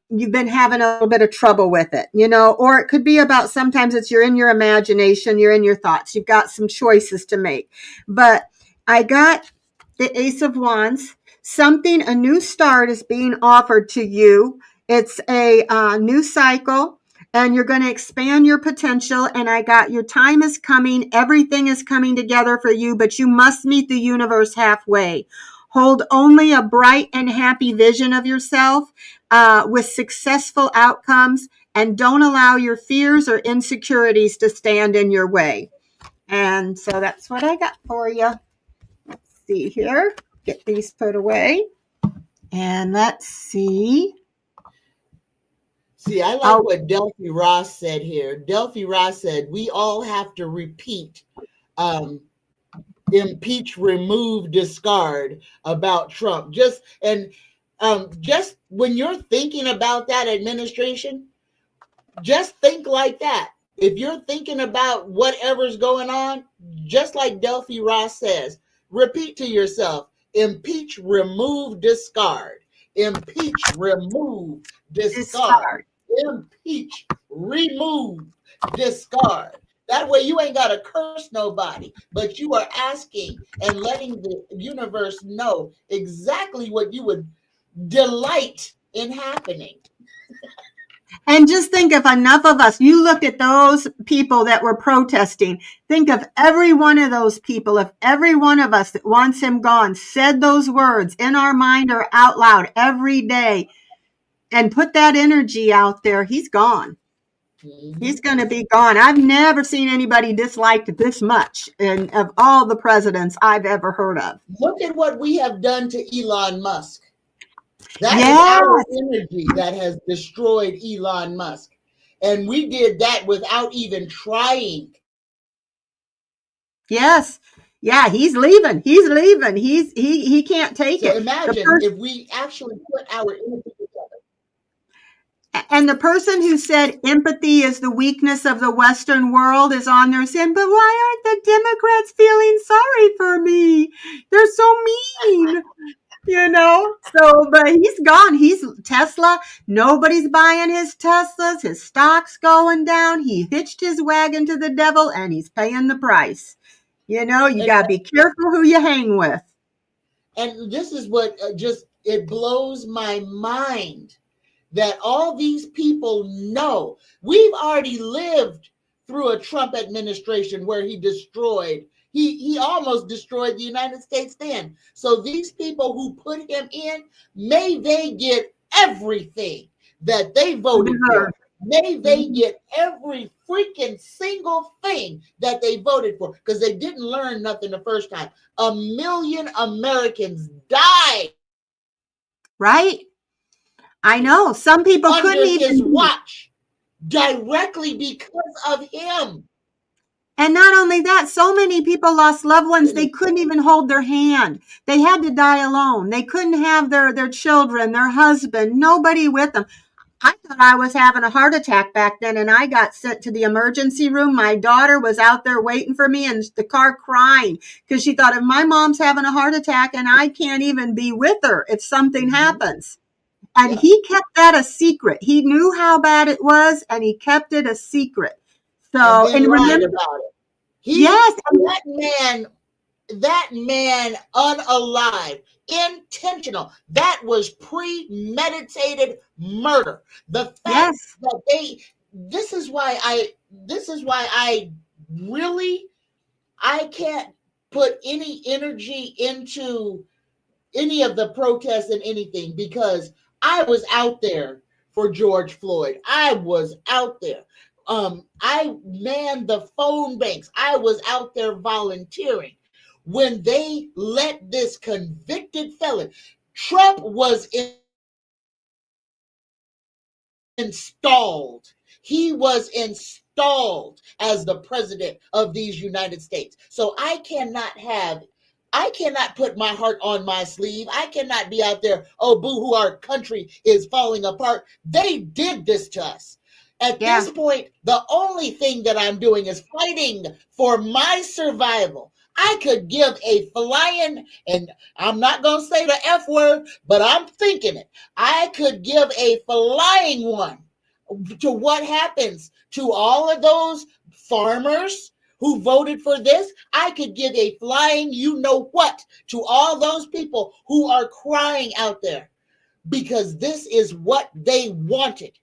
you've been having a little bit of trouble with it, or it could be about, sometimes you're in your imagination, you're in your thoughts. You've got some choices to make. But I got the Ace of Wands. A new start is being offered to you. It's a new cycle, and you're going to expand your potential. And I got, your time is coming. Everything is coming together for you, but you must meet the universe halfway. Hold only a bright and happy vision of yourself with successful outcomes, and don't allow your fears or insecurities to stand in your way. And so that's what I got for you. Let's see here. Get these put away. And let's see. See, I like what Delphi Ross said here. Delphi Ross said, we all have to repeat impeach, remove, discard about Trump. Just when you're thinking about that administration, just think like that. If you're thinking about whatever's going on, just like Delphi Ross says, repeat to yourself, impeach, remove, discard. Impeach, remove, discard. Impeach, remove, discard. That way you ain't got to curse nobody, but you are asking and letting the universe know exactly what you would delight in happening. And just think, if enough of us, you look at those people that were protesting, think of every one of those people. If every one of us that wants him gone said those words in our mind or out loud every day and put that energy out there, he's gone. Mm-hmm. He's going to be gone. I've never seen anybody disliked this much of all the presidents I've ever heard of. Look at what we have done to Elon Musk. That is our energy that has destroyed Elon Musk. And we did that without even trying. Yes. Yeah, he's leaving. He's leaving. He can't take it. So imagine if we actually put our energy together. And the person who said empathy is the weakness of the Western world is on there saying, but why aren't the Democrats feeling sorry for me? They're so mean. So, but he's gone. He's Tesla. Nobody's buying his Teslas. His stock's going down. He hitched his wagon to the devil, and he's paying the price. You got to be careful who you hang with. And this is what it blows my mind that all these people know. We've already lived through a Trump administration where he destroyed He almost destroyed the United States then. So these people who put him in, may they get everything that they voted for. May they get every freaking single thing that they voted for, because they didn't learn nothing the first time. 1 million Americans died. Right? I know. Some people couldn't Under his even. watch, directly because of him. And not only that, so many people lost loved ones, they couldn't even hold their hand. They had to die alone. They couldn't have their children, their husband, nobody with them. I thought I was having a heart attack back then, and I got sent to the emergency room. My daughter was out there waiting for me in the car crying because she thought, if my mom's having a heart attack and I can't even be with her if something happens. And Yeah. he kept that a secret. He knew how bad it was, and he kept it a secret. So, And then lied about it. Yes. That man unalive, intentional. That was premeditated murder. The fact that this is why I really, I can't put any energy into any of the protests and anything, because I was out there for George Floyd. I was out there. I manned the phone banks. I was out there volunteering when they let this convicted felon. Trump was installed. He was installed as the president of these United States. So I cannot put my heart on my sleeve. I cannot be out there, oh, boo-hoo, our country is falling apart. They did this to us. At this point, the only thing that I'm doing is fighting for my survival. I could give a flying, and I'm not going to say the F word, but I'm thinking it. I could give a flying one to what happens to all of those farmers who voted for this. I could give a flying you know what to all those people who are crying out there, because this is what they wanted.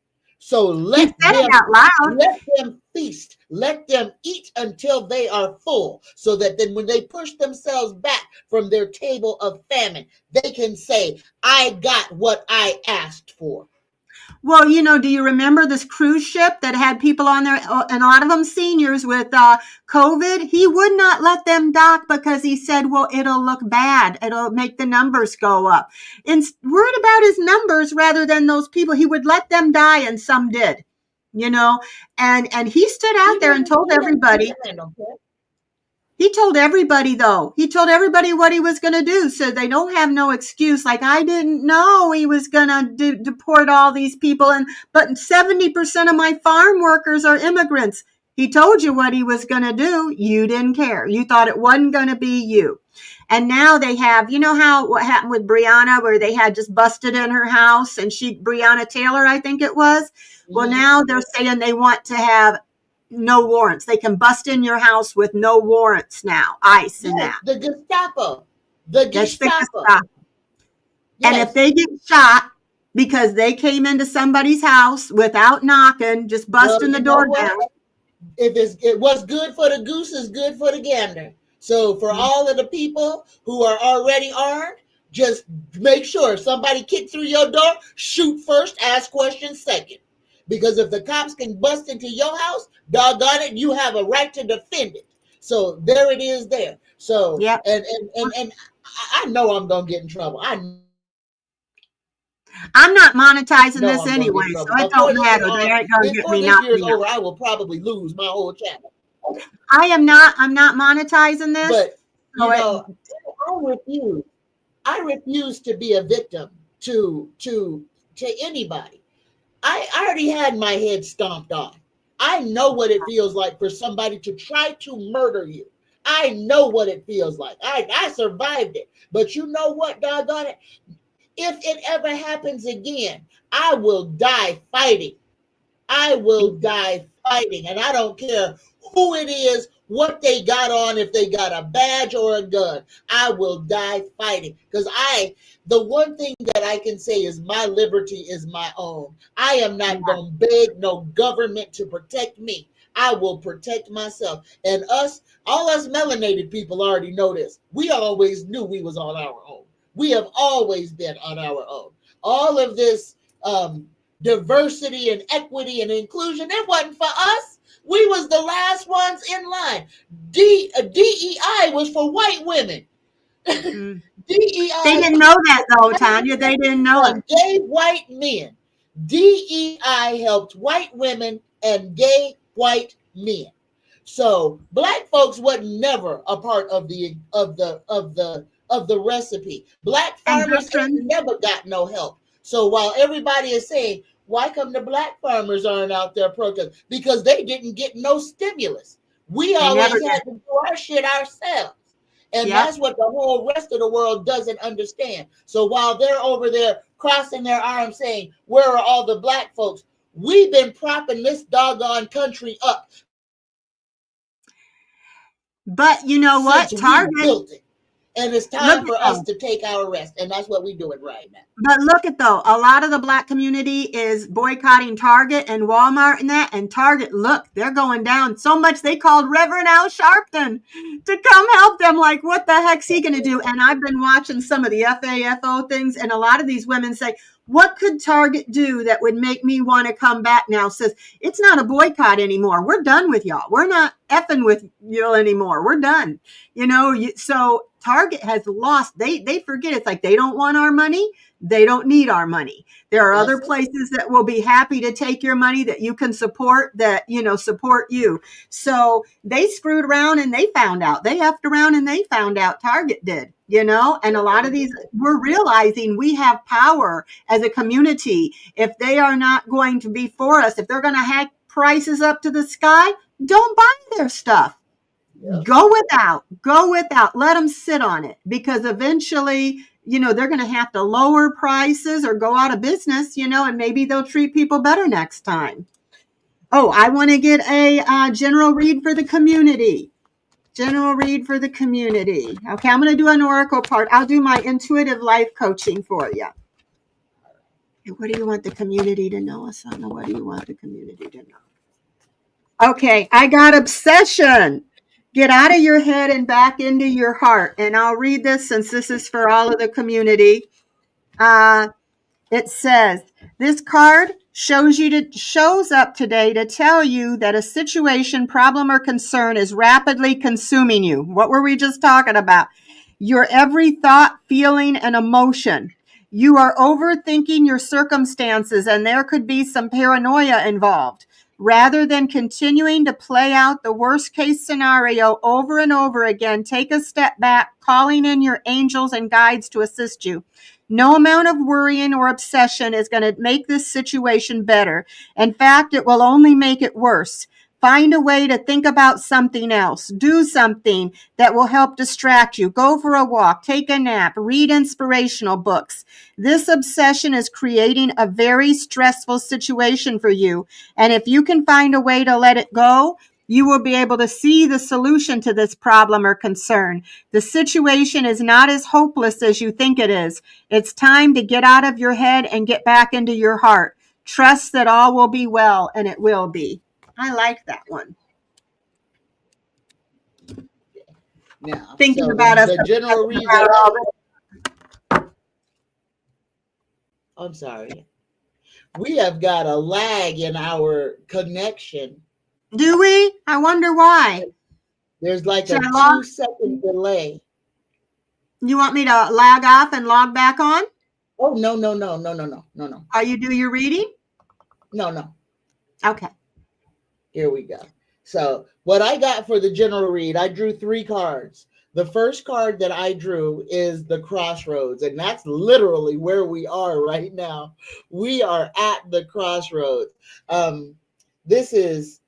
So let them feast, let them eat until they are full, so that then when they push themselves back from their table of famine, they can say, I got what I asked for. Well, do you remember this cruise ship that had people on there, and a lot of them seniors with COVID? He would not let them dock because he said, well, it'll look bad. It'll make the numbers go up. And worried about his numbers rather than those people. He would let them die, and some did, and he stood out there and told everybody. He told everybody, though. He told everybody what he was going to do, so they don't have no excuse. Like, I didn't know he was going to deport all these people, but 70% of my farm workers are immigrants. He told you what he was going to do. You didn't care. You thought it wasn't going to be you. And now they have, what happened with Breonna, where they had just busted in her house, and Breonna Taylor, I think it was. Well, now they're saying they want to have no warrants. They can bust in your house with no warrants now. ICE and that. The Gestapo. The Gestapo. Yes. And if they get shot because they came into somebody's house without knocking, just busting the door down. If what's good for the goose is good for the gander. So for all of the people who are already armed, just make sure if somebody kicked through your door, shoot first, ask questions second. Because if the cops can bust into your house, doggone it, you have a right to defend it. So there it is there. So, and I know I'm going to get in trouble. I'm not monetizing this anyway, so it don't matter. They ain't going to get me knocked over. I will probably lose my whole channel. I'm not monetizing this. But, I refuse to be a victim to anybody. I already had my head stomped on. I know what it feels like for somebody to try to murder you. I know what it feels like. I survived it. But you know what, doggone it? If it ever happens again, I will die fighting. I will die fighting. And I don't care who it is, what they got on, if they got a badge or a gun. I will die fighting. Because the one thing that I can say is my liberty is my own. I am not going to beg no government to protect me. I will protect myself. And all us melanated people already know this. We always knew we was on our own. We have always been on our own. All of this diversity and equity and inclusion, it wasn't for us. We was the last ones in line. DEI was for white women. Mm. They DEI didn't know that though, Tanya. They didn't know it. and gay white men. DEI helped white women and gay white men. So black folks wasn't never a part of the recipe. Black And farmers veterans, ain't never got no help. So while everybody is saying, why come the black farmers aren't out there protesting? Because they didn't get no stimulus. We they never always did. had to do our shit ourselves. And Yep. that's what the whole rest of the world doesn't understand. So while they're over there crossing their arms saying, where are all the black folks? We've been propping this doggone country up But you know what? since we Target, built it. And it's look time at for us them. to take our rest. And that's what we're doing right now. But look at though, a lot of the black community is boycotting Target and Walmart and that. And Target, look, they're going down so much they called Reverend Al Sharpton to come help them. Like, what the heck's he going to do? And I've been watching some of the FAFO things, and a lot of these women say, what could Target do that would make me want to come back now? Says, it's not a boycott anymore. We're done with y'all. We're not effing with you anymore. We're done. So Target has lost. They forget. It's like they don't want our money. They don't need our money. There are other places that will be happy to take your money that you can support, that, support you. So they screwed around and they found out. They effed around and they found out. Target did, and a lot of these, we're realizing we have power as a community. If they are not going to be for us, if they're going to hack prices up to the sky, don't buy their stuff. Yep. Go without, let them sit on it, because eventually, they're going to have to lower prices or go out of business, and maybe they'll treat people better next time. Oh, I want to get a general read for the community. General read for the community. Okay, I'm going to do an oracle part. I'll do my intuitive life coaching for you. What do you want the community to know, Asana? What do you want the community to know? Okay, I got obsession. Get out of your head and back into your heart. And I'll read this since this is for all of the community. It says, this card shows up today to tell you that a situation, problem, or concern is rapidly consuming you. What were we just talking about? Your every thought, feeling, and emotion. You are overthinking your circumstances, and there could be some paranoia involved. Rather than continuing to play out the worst case scenario over and over again, take a step back, calling in your angels and guides to assist you. No amount of worrying or obsession is going to make this situation better. In fact, it will only make it worse. Find a way to think about something else. Do something that will help distract you. Go for a walk, take a nap, read inspirational books. This obsession is creating a very stressful situation for you. And if you can find a way to let it go, you will be able to see the solution to this problem or concern. The situation is not as hopeless as you think it is. It's time to get out of your head and get back into your heart. Trust that all will be well, and it will be. I like that one. Now, thinking about us. The general read. I'm sorry. We have got a lag in our connection. Do we? I wonder why. There's like a 2-second delay. You want me to lag off and log back on? Oh, no. Are you do your reading? No. Okay. Here we go. So what I got for the general read, I drew 3 cards. The first card that I drew is the crossroads, and that's literally where we are right now. We are at the crossroads. This is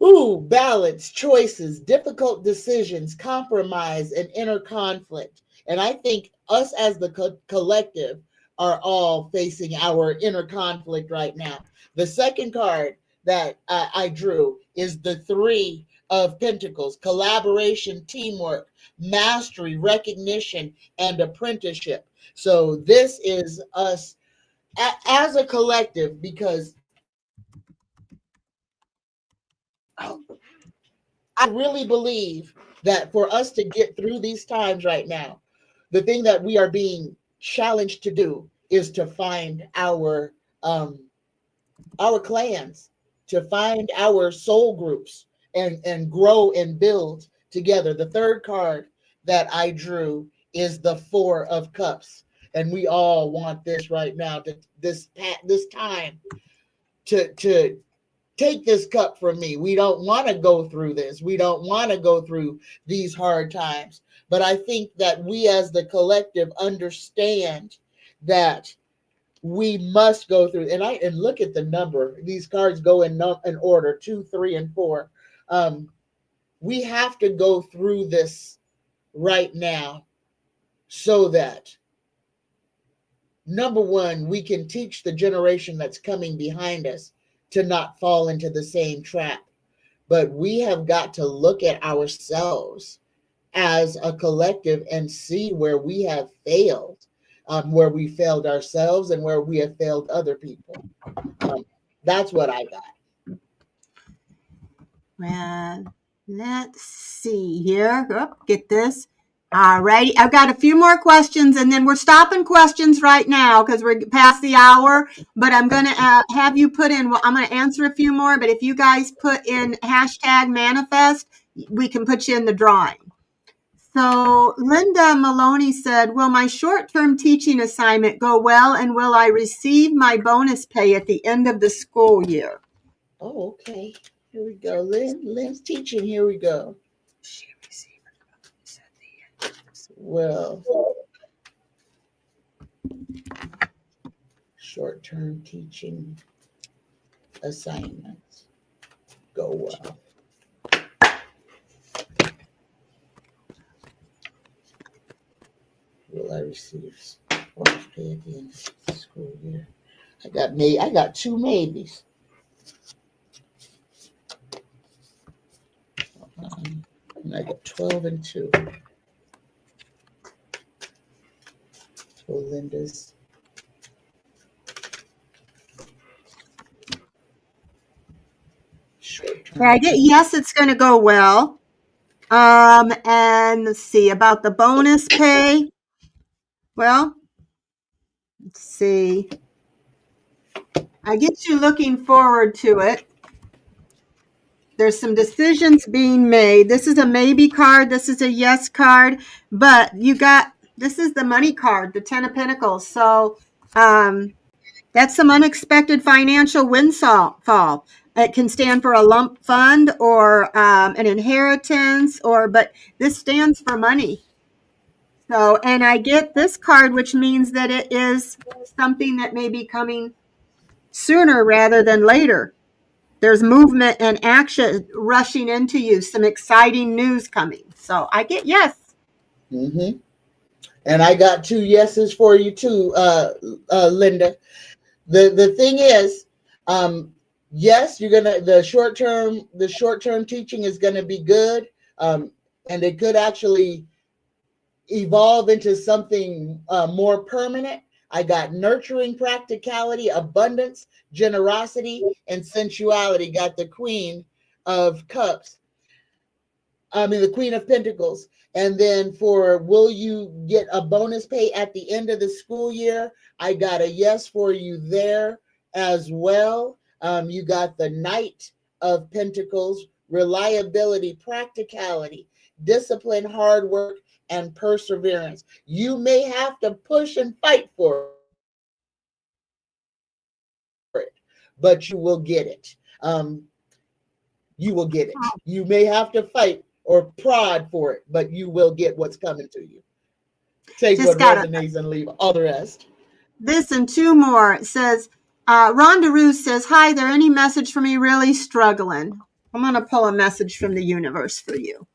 balance, choices, difficult decisions, compromise, and inner conflict. And I think us as the collective are all facing our inner conflict right now. The second card that I drew is the 3 of Pentacles: collaboration, teamwork, mastery, recognition, and apprenticeship. So this is us as a collective, because I really believe that for us to get through these times right now, the thing that we are being challenged to do is to find our clans, to find our soul groups, and grow and build together. The third card that I drew is the Four of Cups, and we all want this right now. This time to take this cup from me. We don't want to go through this. We don't want to go through these hard times. But I think that we as the collective understand that we must go through. And look at the number. These cards go in order 2, 3, and 4. We have to go through this right now so that, number one, we can teach the generation that's coming behind us to not fall into the same trap. But we have got to look at ourselves as a collective and see where we have failed, where we failed ourselves and where we have failed other people. That's what I got. Well, let's see here. Oh, get this. All righty. I've got a few more questions, and then we're stopping questions right now because we're past the hour. But I'm going to have you put in, well, I'm going to answer a few more. But if you guys put in hashtag manifest, we can put you in the drawing. So Linda Maloney said, will my short-term teaching assignment go well, and will I receive my bonus pay at the end of the school year? Oh, okay. Here we go. Lynn's teaching. Here we go. Well, short-term teaching assignments go well. Will I receive bonus pay at the end of the school year? I got 2 maybes. And I got 12 and 2. So Linda's. Yeah, I get yes, it's going to go well. And let's see about the bonus pay. Well, let's see. I get you looking forward to it. There's some decisions being made. This is a maybe card. This is a yes card. But this is the money card, the 10 of Pentacles. So that's some unexpected financial windfall. It can stand for a lump fund or an inheritance, but this stands for money. So, and I get this card, which means that it is something that may be coming sooner rather than later. There's movement and action rushing into you, some exciting news coming. So I get yes. Mm-hmm. And I got 2 yeses for you too, Linda. The thing is, yes, the short term teaching is gonna be good, and it could actually evolve into something more permanent. I got nurturing, practicality, abundance, generosity, and sensuality. Got the Queen of Cups. The Queen of Pentacles. And then for will you get a bonus pay at the end of the school year? I got a yes for you there as well. You got the Knight of Pentacles, reliability, practicality, discipline, hard work, and perseverance. You may have to push and fight for it, but you will get it. You will get it. You may have to fight or prod for it, but you will get what's coming to you. Take what resonates and leave all the rest. This and 2 more. It says, Rhonda Roos says, hi, there any message for me really struggling? I'm going to pull a message from the universe for you.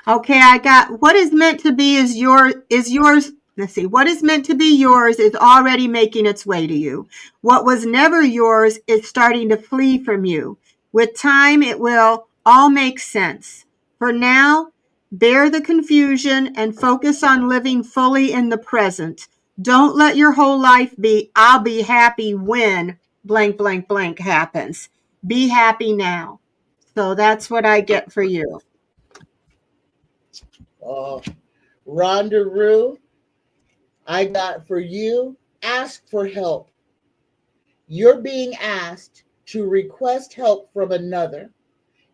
Okay, I got what is meant to be is yours Let's see. What is meant to be yours is already making its way to you. What was never yours is starting to flee from you. With time, it will all make sense. For now, bear the confusion and focus on living fully in the present. Don't let your whole life be, I'll be happy when blank, blank, blank happens. Be happy now. So that's what I get for you. Oh, Rhonda Rue, I got for you, ask for help. You're being asked to request help from another.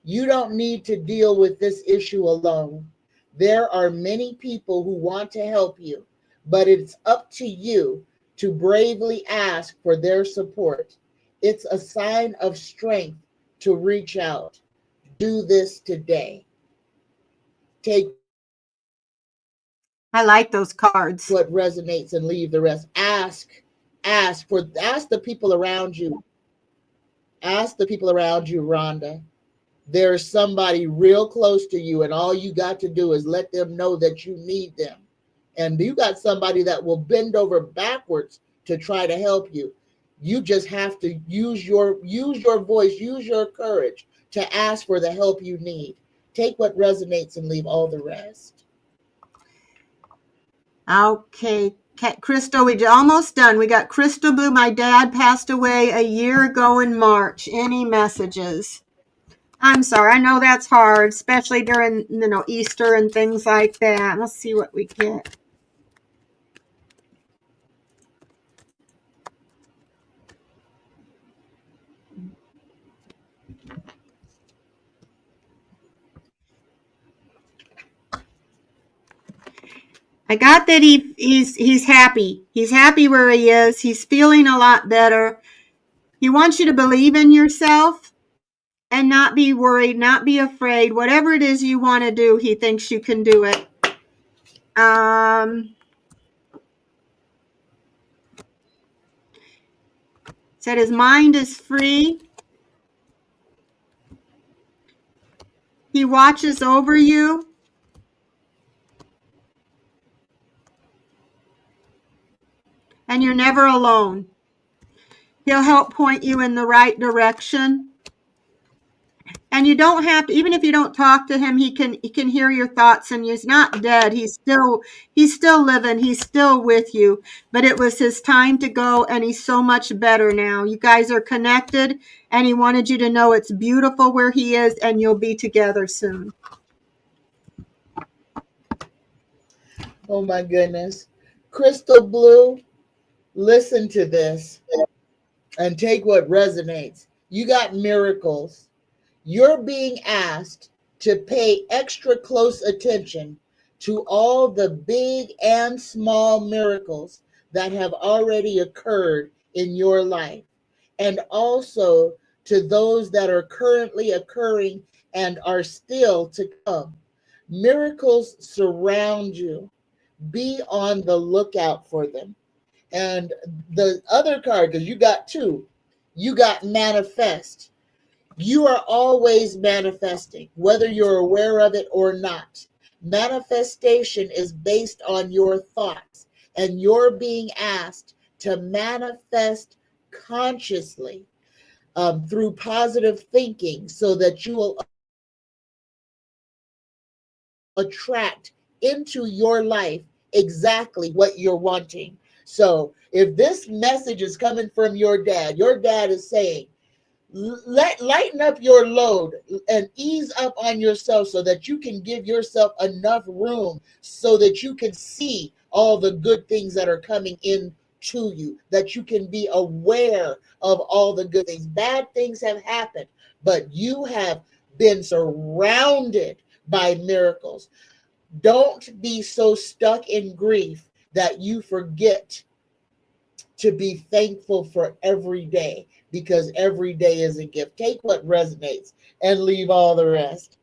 You don't need to deal with this issue alone. There are many people who want to help you, but it's up to you to bravely ask for their support. It's a sign of strength to reach out. Do this today. Take I like those cards. what resonates and leave the rest. Ask the people around you. Ask the people around you, Rhonda. There's somebody real close to you, and all you got to do is let them know that you need them. And you got somebody that will bend over backwards to try to help you. You just have to use your voice, use your courage to ask for the help you need. Take what resonates and leave all the rest. Okay, Crystal, we're almost done. We got Crystal Blue. My dad passed away a year ago in March. Any messages? I'm sorry. I know that's hard, especially during Easter and things like that. Let's see what we get. I got that he's happy. He's happy where he is. He's feeling a lot better. He wants you to believe in yourself and not be worried, not be afraid. Whatever it is you want to do, he thinks you can do it. Said his mind is free. He watches over you. And you're never alone. He'll help point you in the right direction. And you don't have to, even if you don't talk to him, he can hear your thoughts, and he's not dead. He's still living. He's still with you. But it was his time to go, and he's so much better now. You guys are connected, and he wanted you to know it's beautiful where he is, and you'll be together soon. Oh my goodness. Crystal Blue, listen to this and take what resonates. You got miracles. You're being asked to pay extra close attention to all the big and small miracles that have already occurred in your life, and also to those that are currently occurring and are still to come. Miracles surround you. Be on the lookout for them. And the other card, because you got two, you got manifest. You are always manifesting, whether you're aware of it or not. Manifestation is based on your thoughts, and you're being asked to manifest consciously through positive thinking so that you will attract into your life exactly what you're wanting. So if this message is coming from your dad is saying, lighten up your load and ease up on yourself so that you can give yourself enough room so that you can see all the good things that are coming in to you, that you can be aware of all the good things. Bad things have happened, but you have been surrounded by miracles. Don't be so stuck in grief that you forget to be thankful for every day, because every day is a gift. Take what resonates and leave all the rest.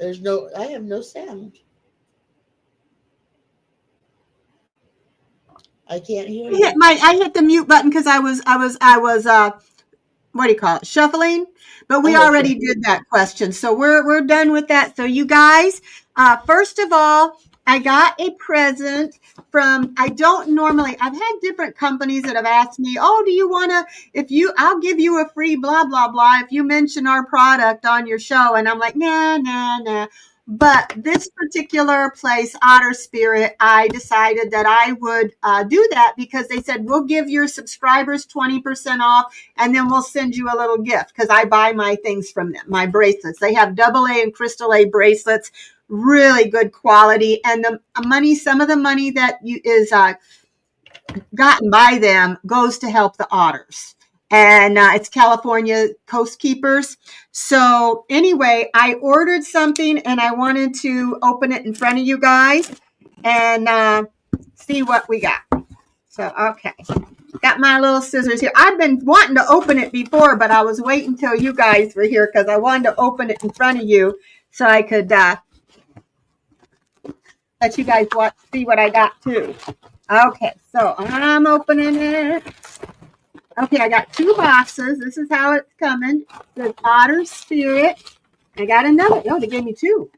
I have no sound. I can't hear you. I hit the mute button because I was what do you call it? Shuffling. But we Oh, okay. already did that question. So we're done with that. So you guys, first of all, I got a present from, I don't normally, I've had different companies that have asked me, oh, do you want to, I'll give you a free blah, blah, blah, if you mention our product on your show. And I'm like, nah, nah, nah. But this particular place, Otter Spirit, I decided that I would do that because they said, we'll give your subscribers 20% off and then we'll send you a little gift because I buy my things from them, my bracelets. They have AA and crystal A bracelets, really good quality. And the money, some of the money that is gotten by them goes to help the otters. And it's California Coastkeepers. So anyway, I ordered something and I wanted to open it in front of you guys and see what we got. So, okay. Got my little scissors here. I've been wanting to open it before, but I was waiting until you guys were here because I wanted to open it in front of you so I could let you guys see what I got too. Okay, so I'm opening it. Okay, I got 2 boxes. This is how it's coming. The Otter Spirit. I got another. Oh, they gave me 2.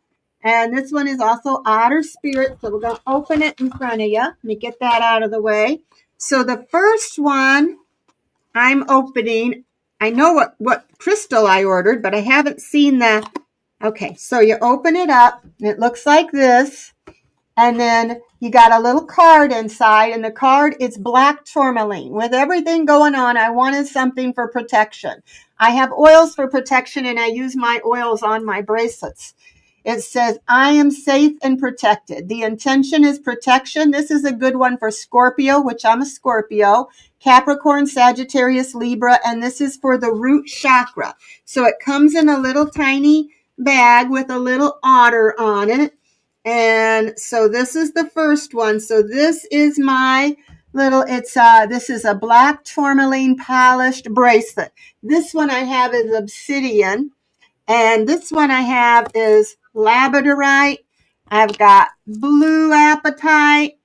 And this one is also Otter Spirit. So we're going to open it in front of you. Let me get that out of the way. So the first one I'm opening, I know what crystal I ordered, but I haven't seen the, okay, so you open it up, and it looks like this, and then you got a little card inside, and the card is black tourmaline. With everything going on, I wanted something for protection. I have oils for protection, and I use my oils on my bracelets. It says, I am safe and protected. The intention is protection. This is a good one for Scorpio, which I'm a Scorpio, Capricorn, Sagittarius, Libra, and this is for the root chakra. So it comes in a little tiny bag with a little otter on it. And so this is the first one. So this is my little, this is a black tourmaline polished bracelet. This one I have is obsidian. And this one I have is labradorite. I've got blue apatite.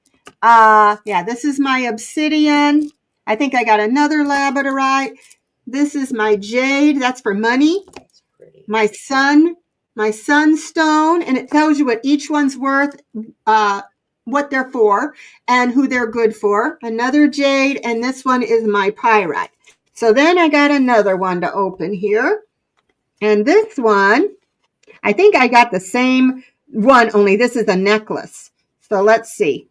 Yeah, this is my obsidian. I think I got another labradorite. This is my jade. That's for money. That's pretty. My sunstone, and it tells you what each one's worth, what they're for, and who they're good for. Another jade, and this one is my pyrite. So then I got another one to open here. And this one, I think I got the same one, only this is a necklace. So let's see.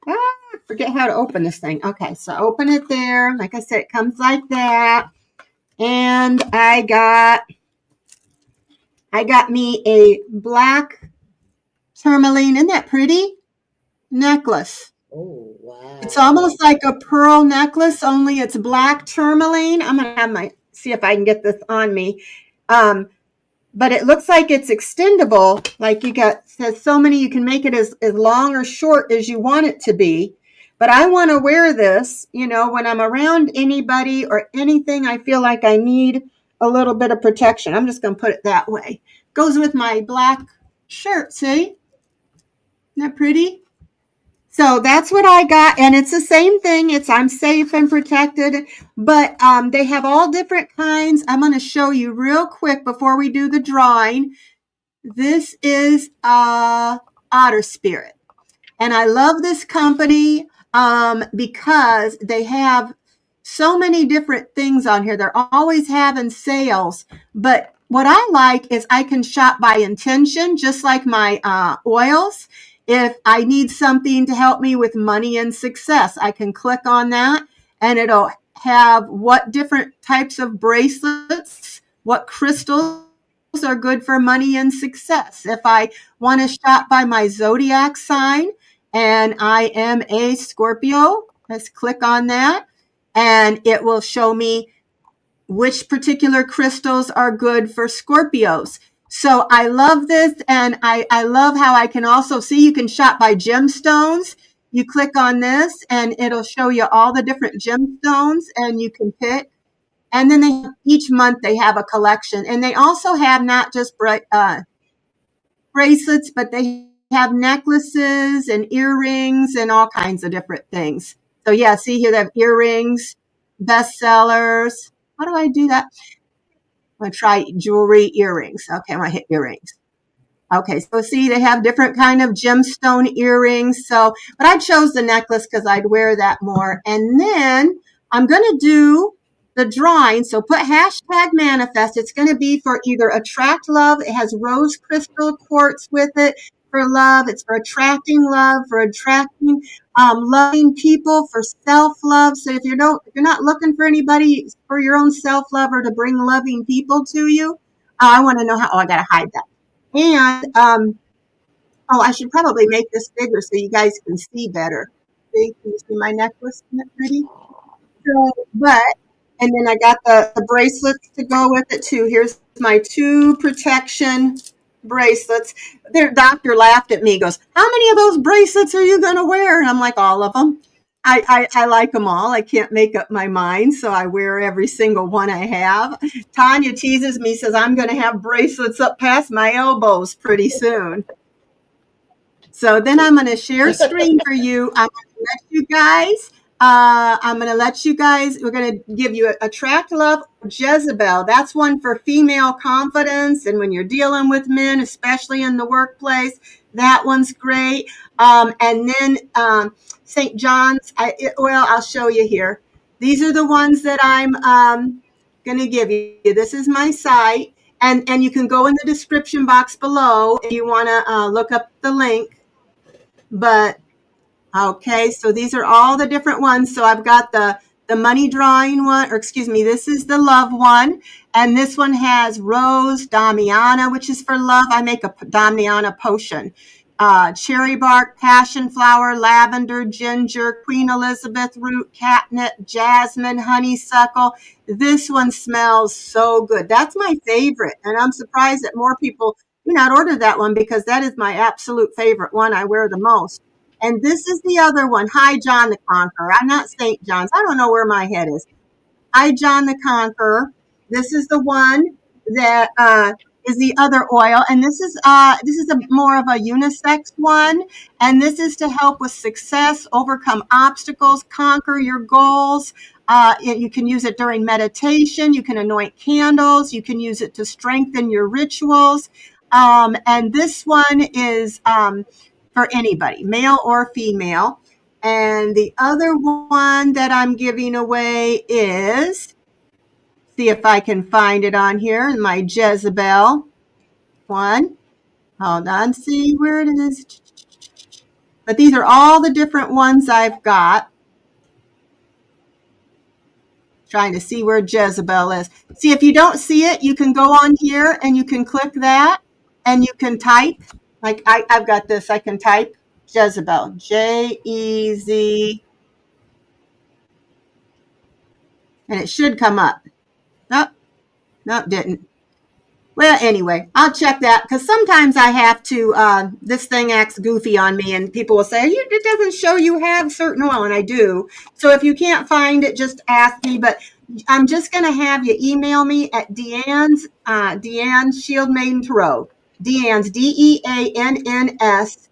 Forget how to open this thing. Okay, so open it there. Like I said, it comes like that. And I got me a black tourmaline. Isn't that pretty? Necklace. Oh, wow. It's almost like a pearl necklace, only it's black tourmaline. I'm going to have see if I can get this on me. But it looks like it's extendable. Like says so many, you can make it as long or short as you want it to be. But I want to wear this, when I'm around anybody or anything, I feel like I need a little bit of protection. I'm just going to put it that way. Goes with my black shirt, see? Isn't that pretty? So that's what I got, and it's the same thing. I'm safe and protected, but they have all different kinds. I'm going to show you real quick before we do the drawing. This is Otter Spirit, and I love this company because they have so many different things on here. They're always having sales, but what I like is I can shop by intention, just like my oils. If I need something to help me with money and success, I can click on that and it'll have what different types of bracelets, what crystals are good for money and success. If I want to shop by my zodiac sign and I am a Scorpio, let's click on that and it will show me which particular crystals are good for Scorpios. So I love this, and I love how I can also see you can shop by gemstones. You click on this, and it'll show you all the different gemstones, and you can pick. And then each month they have a collection, and they also have not just bracelets, but they have necklaces and earrings and all kinds of different things. So yeah, see here they have earrings, bestsellers. How do I do that? I'm going to try jewelry, earrings. Okay, I'm going to hit earrings. Okay, so see, they have different kind of gemstone earrings. So, but I chose the necklace because I'd wear that more. And then I'm going to do the drawing. So put hashtag manifest. It's going to be for either attract love. It has rose crystal quartz with it for love. It's for attracting love, for attracting loving people, for self love. So if you're not looking for anybody for your own self love or to bring loving people to you, I want to know how. Oh, I got to hide that. And oh, I should probably make this bigger so you guys can see better. See, can you see my necklace? Isn't it pretty? So, but and then I got the bracelets to go with it too. Here's my 2 protection bracelets. Their doctor laughed at me. He goes, "How many of those bracelets are you going to wear?" And I'm like, "All of them." I like them all. I can't make up my mind, so I wear every single one I have. Tanya teases me, says I'm going to have bracelets up past my elbows pretty soon. So then I'm going to share screen for you. I'm going to let you guys. We're going to give you Attract Love Jezebel. That's one for female confidence. And when you're dealing with men, especially in the workplace, that one's great. And then St. John's, I'll show you here. These are the ones that I'm going to give you. This is my site. And you can go in the description box below if you want to look up the link. But okay, so these are all the different ones. So I've got the money drawing one, or excuse me, this is the love one. And this one has rose, Damiana, which is for love. I make a Damiana potion. Cherry bark, passion flower, lavender, ginger, Queen Elizabeth root, catnip, jasmine, honeysuckle. This one smells so good. That's my favorite. And I'm surprised that more people do not order that one because that is my absolute favorite one. I wear the most. And this is the other one. Hi, John the Conqueror. I'm not St. John's. I don't know where my head is. Hi, John the Conqueror. This is the one that is the other oil, and this is more of a unisex one, and this is to help with success, overcome obstacles, conquer your goals. You can use it during meditation. You can anoint candles. You can use it to strengthen your rituals. And this one is for anybody, male or female. And the other one that I'm giving away is, see if I can find it on here, my Jezebel one. Hold on, see where it is. But these are all the different ones I've got. Trying to see where Jezebel is. See, if you don't see it, you can go on here and you can click that and you can type. Like I've got this, I can type Jezebel, Jez, and it should come up. Nope, nope, didn't. Well, anyway, I'll check that because sometimes I have to, this thing acts goofy on me and people will say, it doesn't show you have certain oil, and I do. So if you can't find it, just ask me. But I'm just going to have you email me at Deanne's Shield Maiden Tarot. Deanne's, Deanns,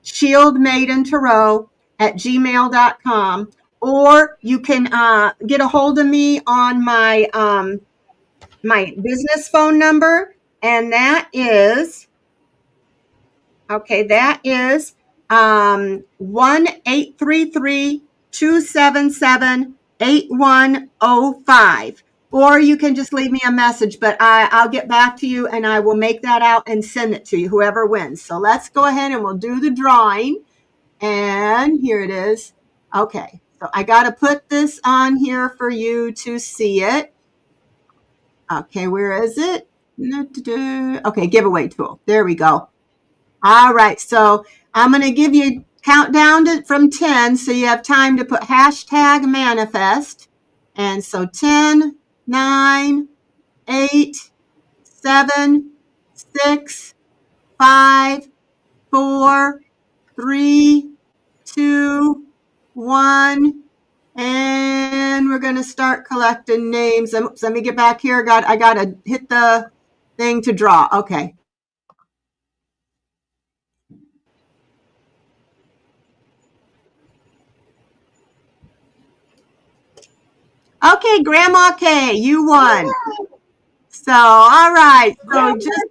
Shield Maiden Tarot at gmail.com. Or you can get a hold of me on my business phone number, and that is 1-833-277-8105. Or you can just leave me a message, but I'll get back to you and I will make that out and send it to you, whoever wins. So let's go ahead and we'll do the drawing. And here it is. Okay, so I got to put this on here for you to see it. Okay, where is it? Okay, giveaway tool. There we go. All right, so I'm going to give you countdown from 10, so you have time to put hashtag manifest. And so 10, 9, 8, 7, 6, 5, 4, 3, 2, 1. And we're going to start collecting names. Let me get back here. I got to hit the thing to draw. Okay. Okay, Grandma K, you won. So, all right. So just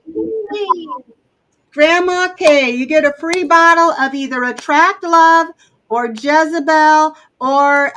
Grandma K, you get a free bottle of either Attract Love or Jezebel or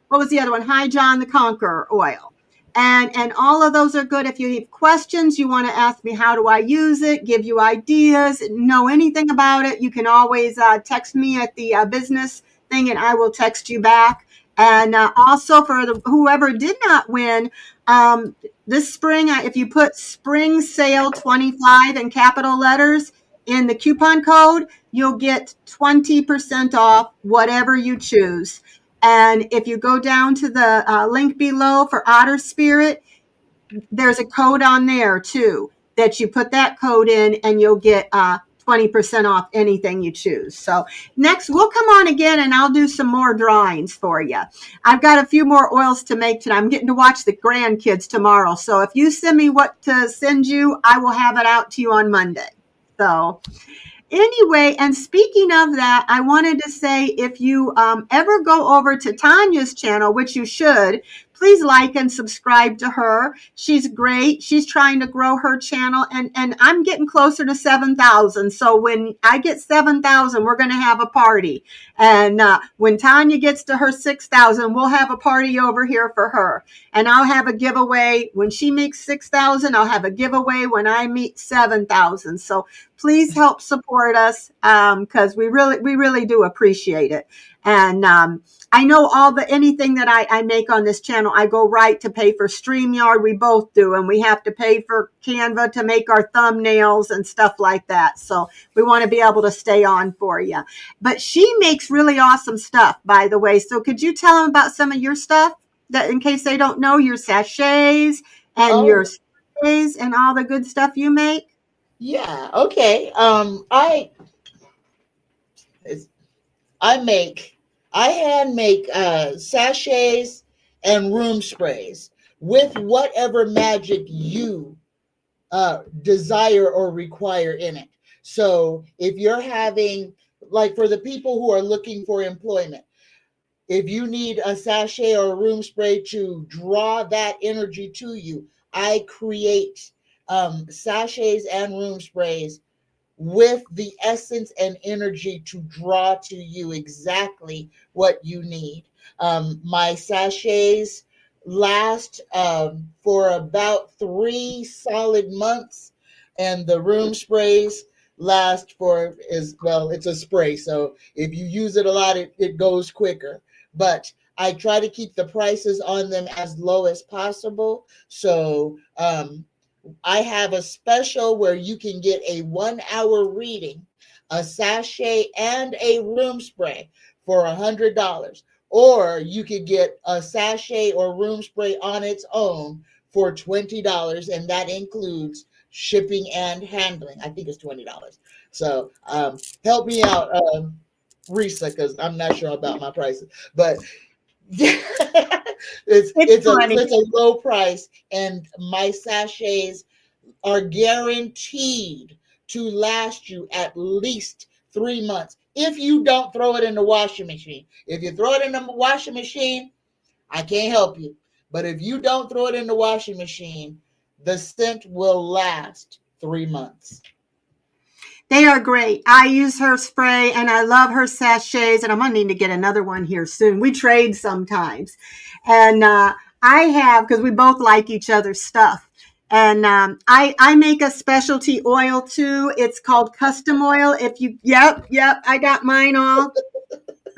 what was the other one? High John the Conqueror oil. And all of those are good. If you have questions, you want to ask me how do I use it, give you ideas, know anything about it, you can always text me at the business thing and I will text you back. And also for whoever did not win, um, this spring, if you put spring sale 25 in capital letters in the coupon code, you'll get 20% off whatever you choose. And if you go down to the link below for Otter Spirit, there's a code on there too that you put that code in and you'll get 20% off anything you choose. So next we'll come on again and I'll do some more drawings for you. I've got a few more oils to make today. I'm getting to watch the grandkids tomorrow. So if you send me what to send you, I will have it out to you on Monday. So anyway, and speaking of that, I wanted to say if you ever go over to Tanya's channel, which you should, please like and subscribe to her. She's great. She's trying to grow her channel, and I'm getting closer to 7,000. So when I get 7,000, we're going to have a party. And when Tanya gets to her 6,000, we'll have a party over here for her. And I'll have a giveaway when she makes 6,000. I'll have a giveaway when I meet 7,000. So please help support us because we really do appreciate it. And I know anything that I make on this channel, I go right to pay for StreamYard. We both do, and we have to pay for Canva to make our thumbnails and stuff like that. So we want to be able to stay on for you. But she makes really awesome stuff, by the way. So could you tell them about some of your stuff, that in case they don't know, your sachets and your Oh, sprays and all the good stuff you make? yeah. Okay. I make, I hand make sachets and room sprays with whatever magic you desire or require in it. So if you're having, like for the people who are looking for employment, if you need a sachet or a room spray to draw that energy to you, I create sachets and room sprays with the essence and energy to draw to you exactly what you need. My sachets last for about 3 solid months, and the room sprays last for as well. It's a spray, so if you use it a lot, it goes quicker. But I try to keep the prices on them as low as possible. So I have a special where you can get a 1 hour reading, a sachet, and a room spray for $100. Or you could get a sachet or room spray on its own for $20, and that includes shipping and handling. I think it's $20. So help me out, Risa, because I'm not sure about my prices. But yeah, it's It's it's a funny. it's a low price, and my sachets are guaranteed to last you at least 3 months if you don't throw it in the washing machine. If you throw it in the washing machine, I can't help you. But if you don't throw it in the washing machine, the scent will last 3 months. They are great. I use her spray and I love her sachets, and I'm going to need to get another one here soon. We trade sometimes. And I have, because we both like each other's stuff. And I make a specialty oil too. It's called custom oil. Yep, I got mine all.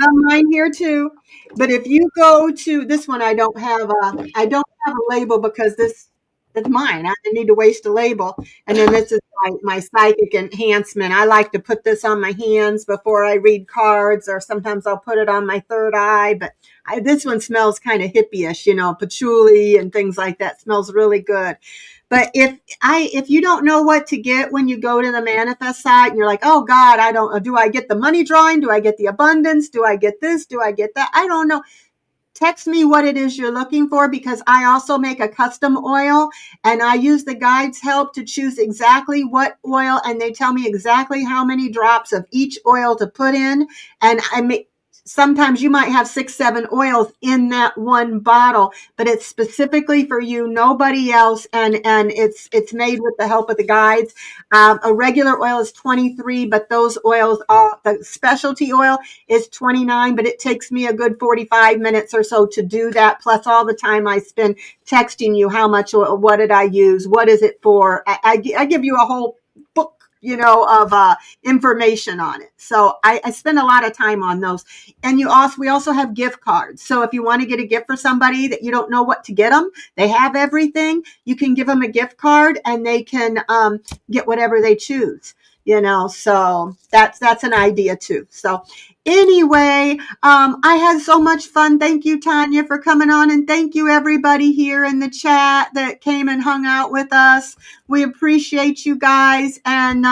Mine here too. But if you go to this one, I don't have a label because this is mine. I didn't need to waste a label. And then this is my psychic enhancement. I like to put this on my hands before I read cards, or sometimes I'll put it on my third eye. But this one smells kind of hippie-ish, patchouli and things like that. Smells really good. But if you don't know what to get when you go to the manifest site and you're like, oh God, do I get the money drawing? Do I get the abundance? Do I get this? Do I get that? I don't know. Text me what it is you're looking for, because I also make a custom oil and I use the guides help to choose exactly what oil, and they tell me exactly how many drops of each oil to put in. And sometimes you might have 6, 7 oils in that one bottle, but it's specifically for you, nobody else. And it's made with the help of the guides. A regular oil is 23, but those oils are, the specialty oil is 29, but it takes me a good 45 minutes or so to do that. Plus all the time I spend texting you how much oil, what did I use? What is it for? I give you a whole book, of information on it. So I spend a lot of time on those. And we also have gift cards. So if you want to get a gift for somebody that you don't know what to get them, they have everything. You can give them a gift card and they can get whatever they choose. So that's an idea too. So anyway, I had so much fun. Thank you, Tanya, for coming on, and thank you everybody here in the chat that came and hung out with us. We appreciate you guys, and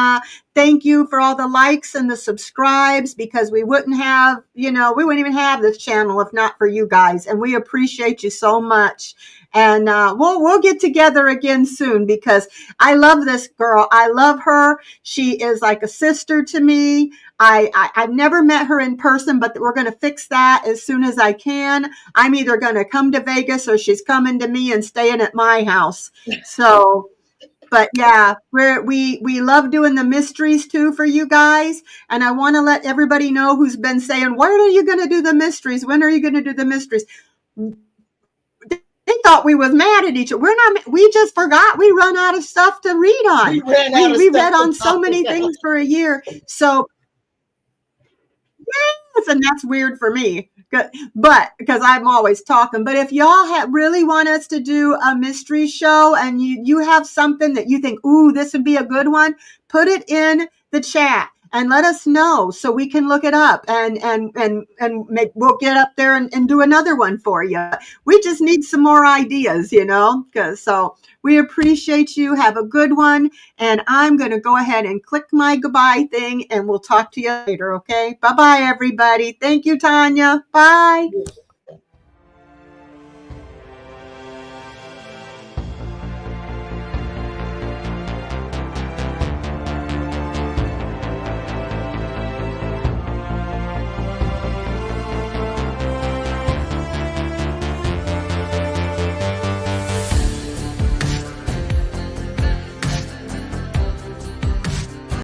thank you for all the likes and the subscribes, because we wouldn't even have this channel if not for you guys, and we appreciate you so much. And we'll get together again soon, because I love this girl. I love her. She is like a sister to me. I've never met her in person, but we're going to fix that as soon as I can. I'm either going to come to Vegas or she's coming to me and staying at my house. So, but yeah, we love doing the mysteries too for you guys. And I want to let everybody know who's been saying, when are you going to do the mysteries? When are you going to do the mysteries? They thought we was mad at each other. We're not. We just forgot. We run out of stuff to read on. We read on so many things for a year. So yes, and that's weird for me. But because I'm always talking. But if y'all really want us to do a mystery show, and you have something that you think, ooh, this would be a good one, put it in the chat and let us know so we can look it up, and we'll get up there and do another one for you. We just need some more ideas, so we appreciate you. Have a good one. And I'm going to go ahead and click my goodbye thing, and we'll talk to you later. Okay. Bye-bye, everybody. Thank you, Tanya. Bye.